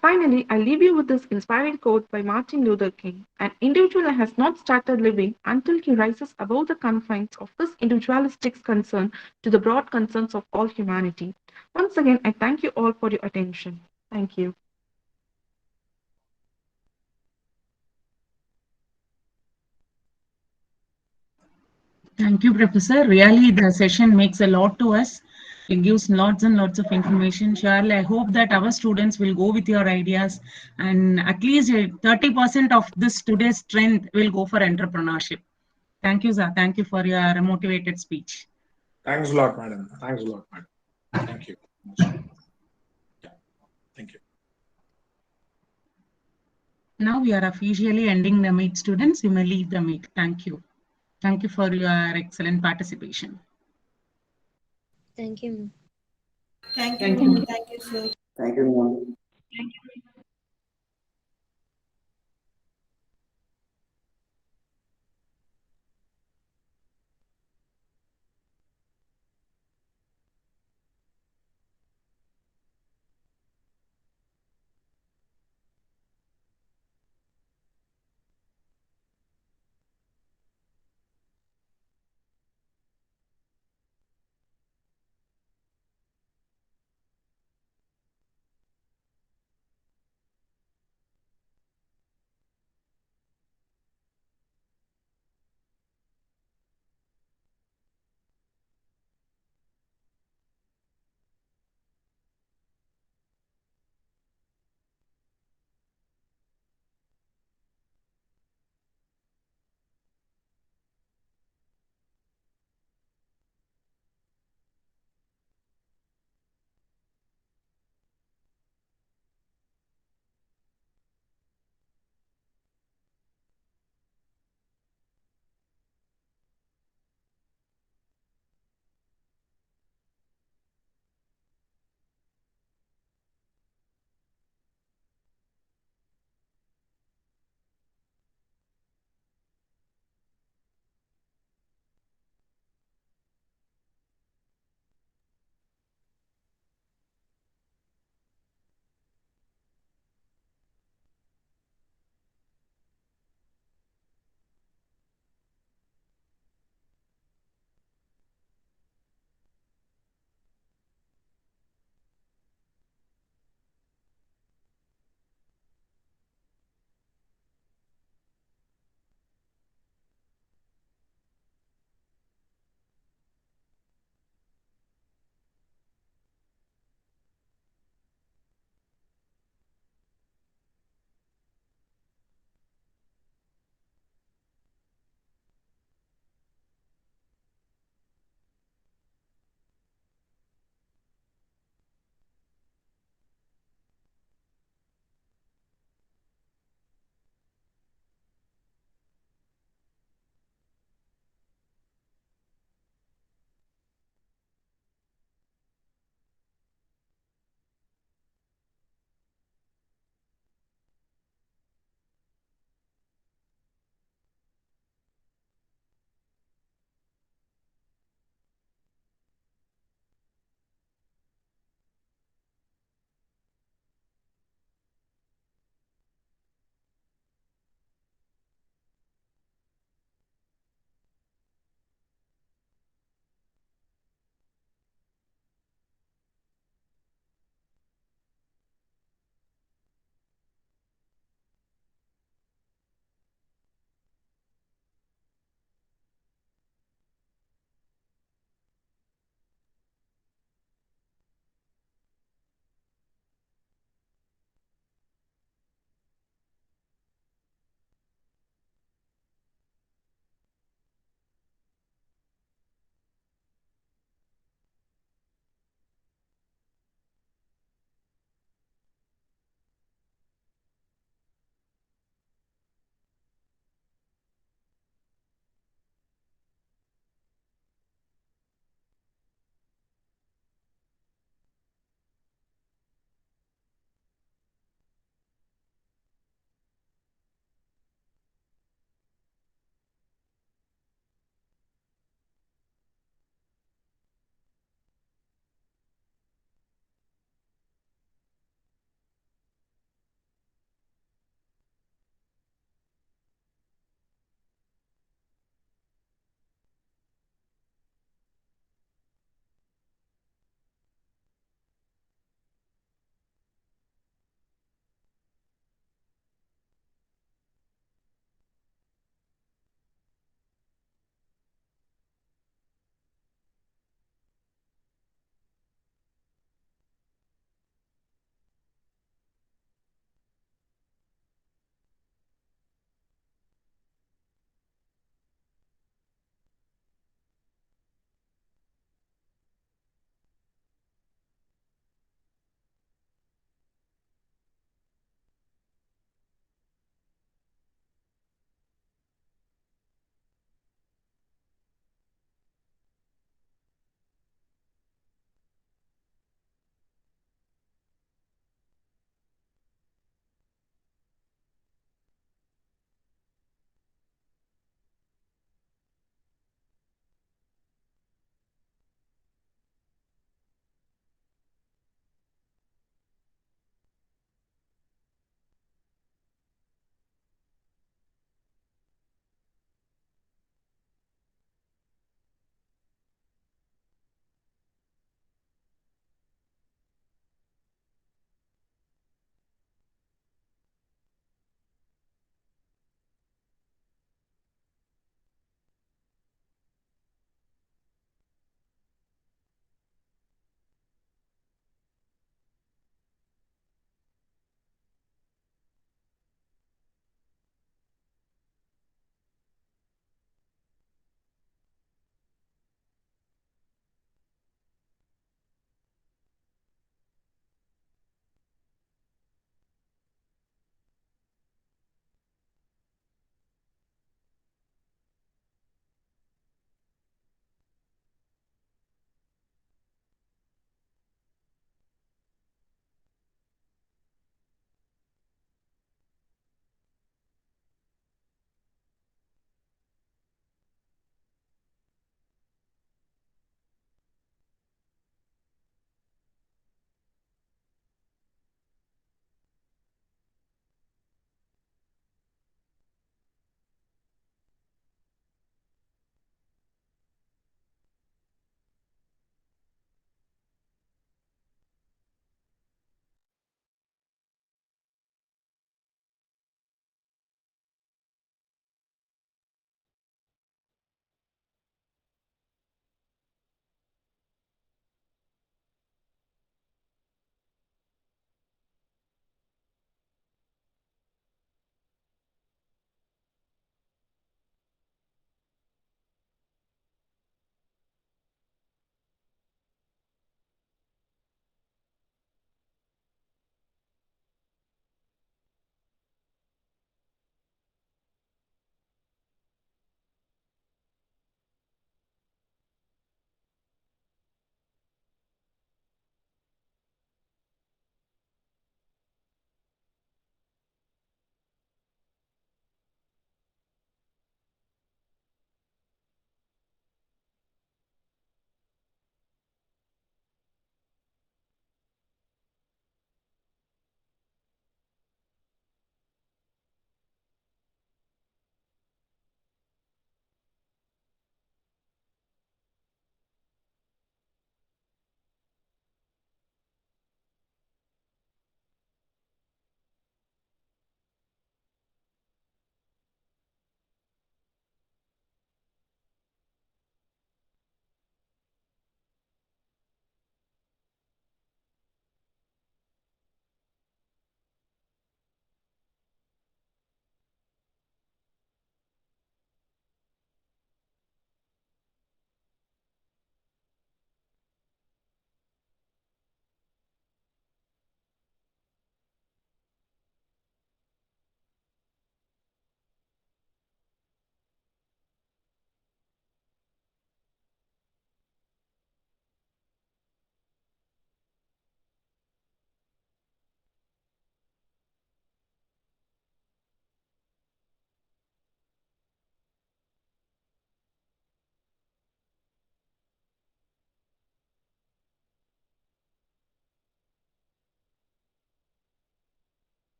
Finally, I leave you with this inspiring quote by Martin Luther King: "An individual has not started living until he rises above the confines of his individualistic concern to the broad concerns of all humanity." Once again, I thank you all for your attention. Thank you.
Thank you, Professor. Really, the session makes a lot to us. It gives lots and lots of information. Surely, I hope that our students will go with your ideas, and at least 30% of this today's strength will go for entrepreneurship. Thank you, sir. Thank you for your motivated speech.
Thanks a lot, madam. Thanks a lot, madam. Thank you. Yeah, thank you.
Now we are officially ending the meet, students. You may leave the meet. Thank you. Thank you for your excellent participation.
Thank you.
Thank you,
Thank
ma'am.
you.
Thank you, sir.
Thank you, ma'am.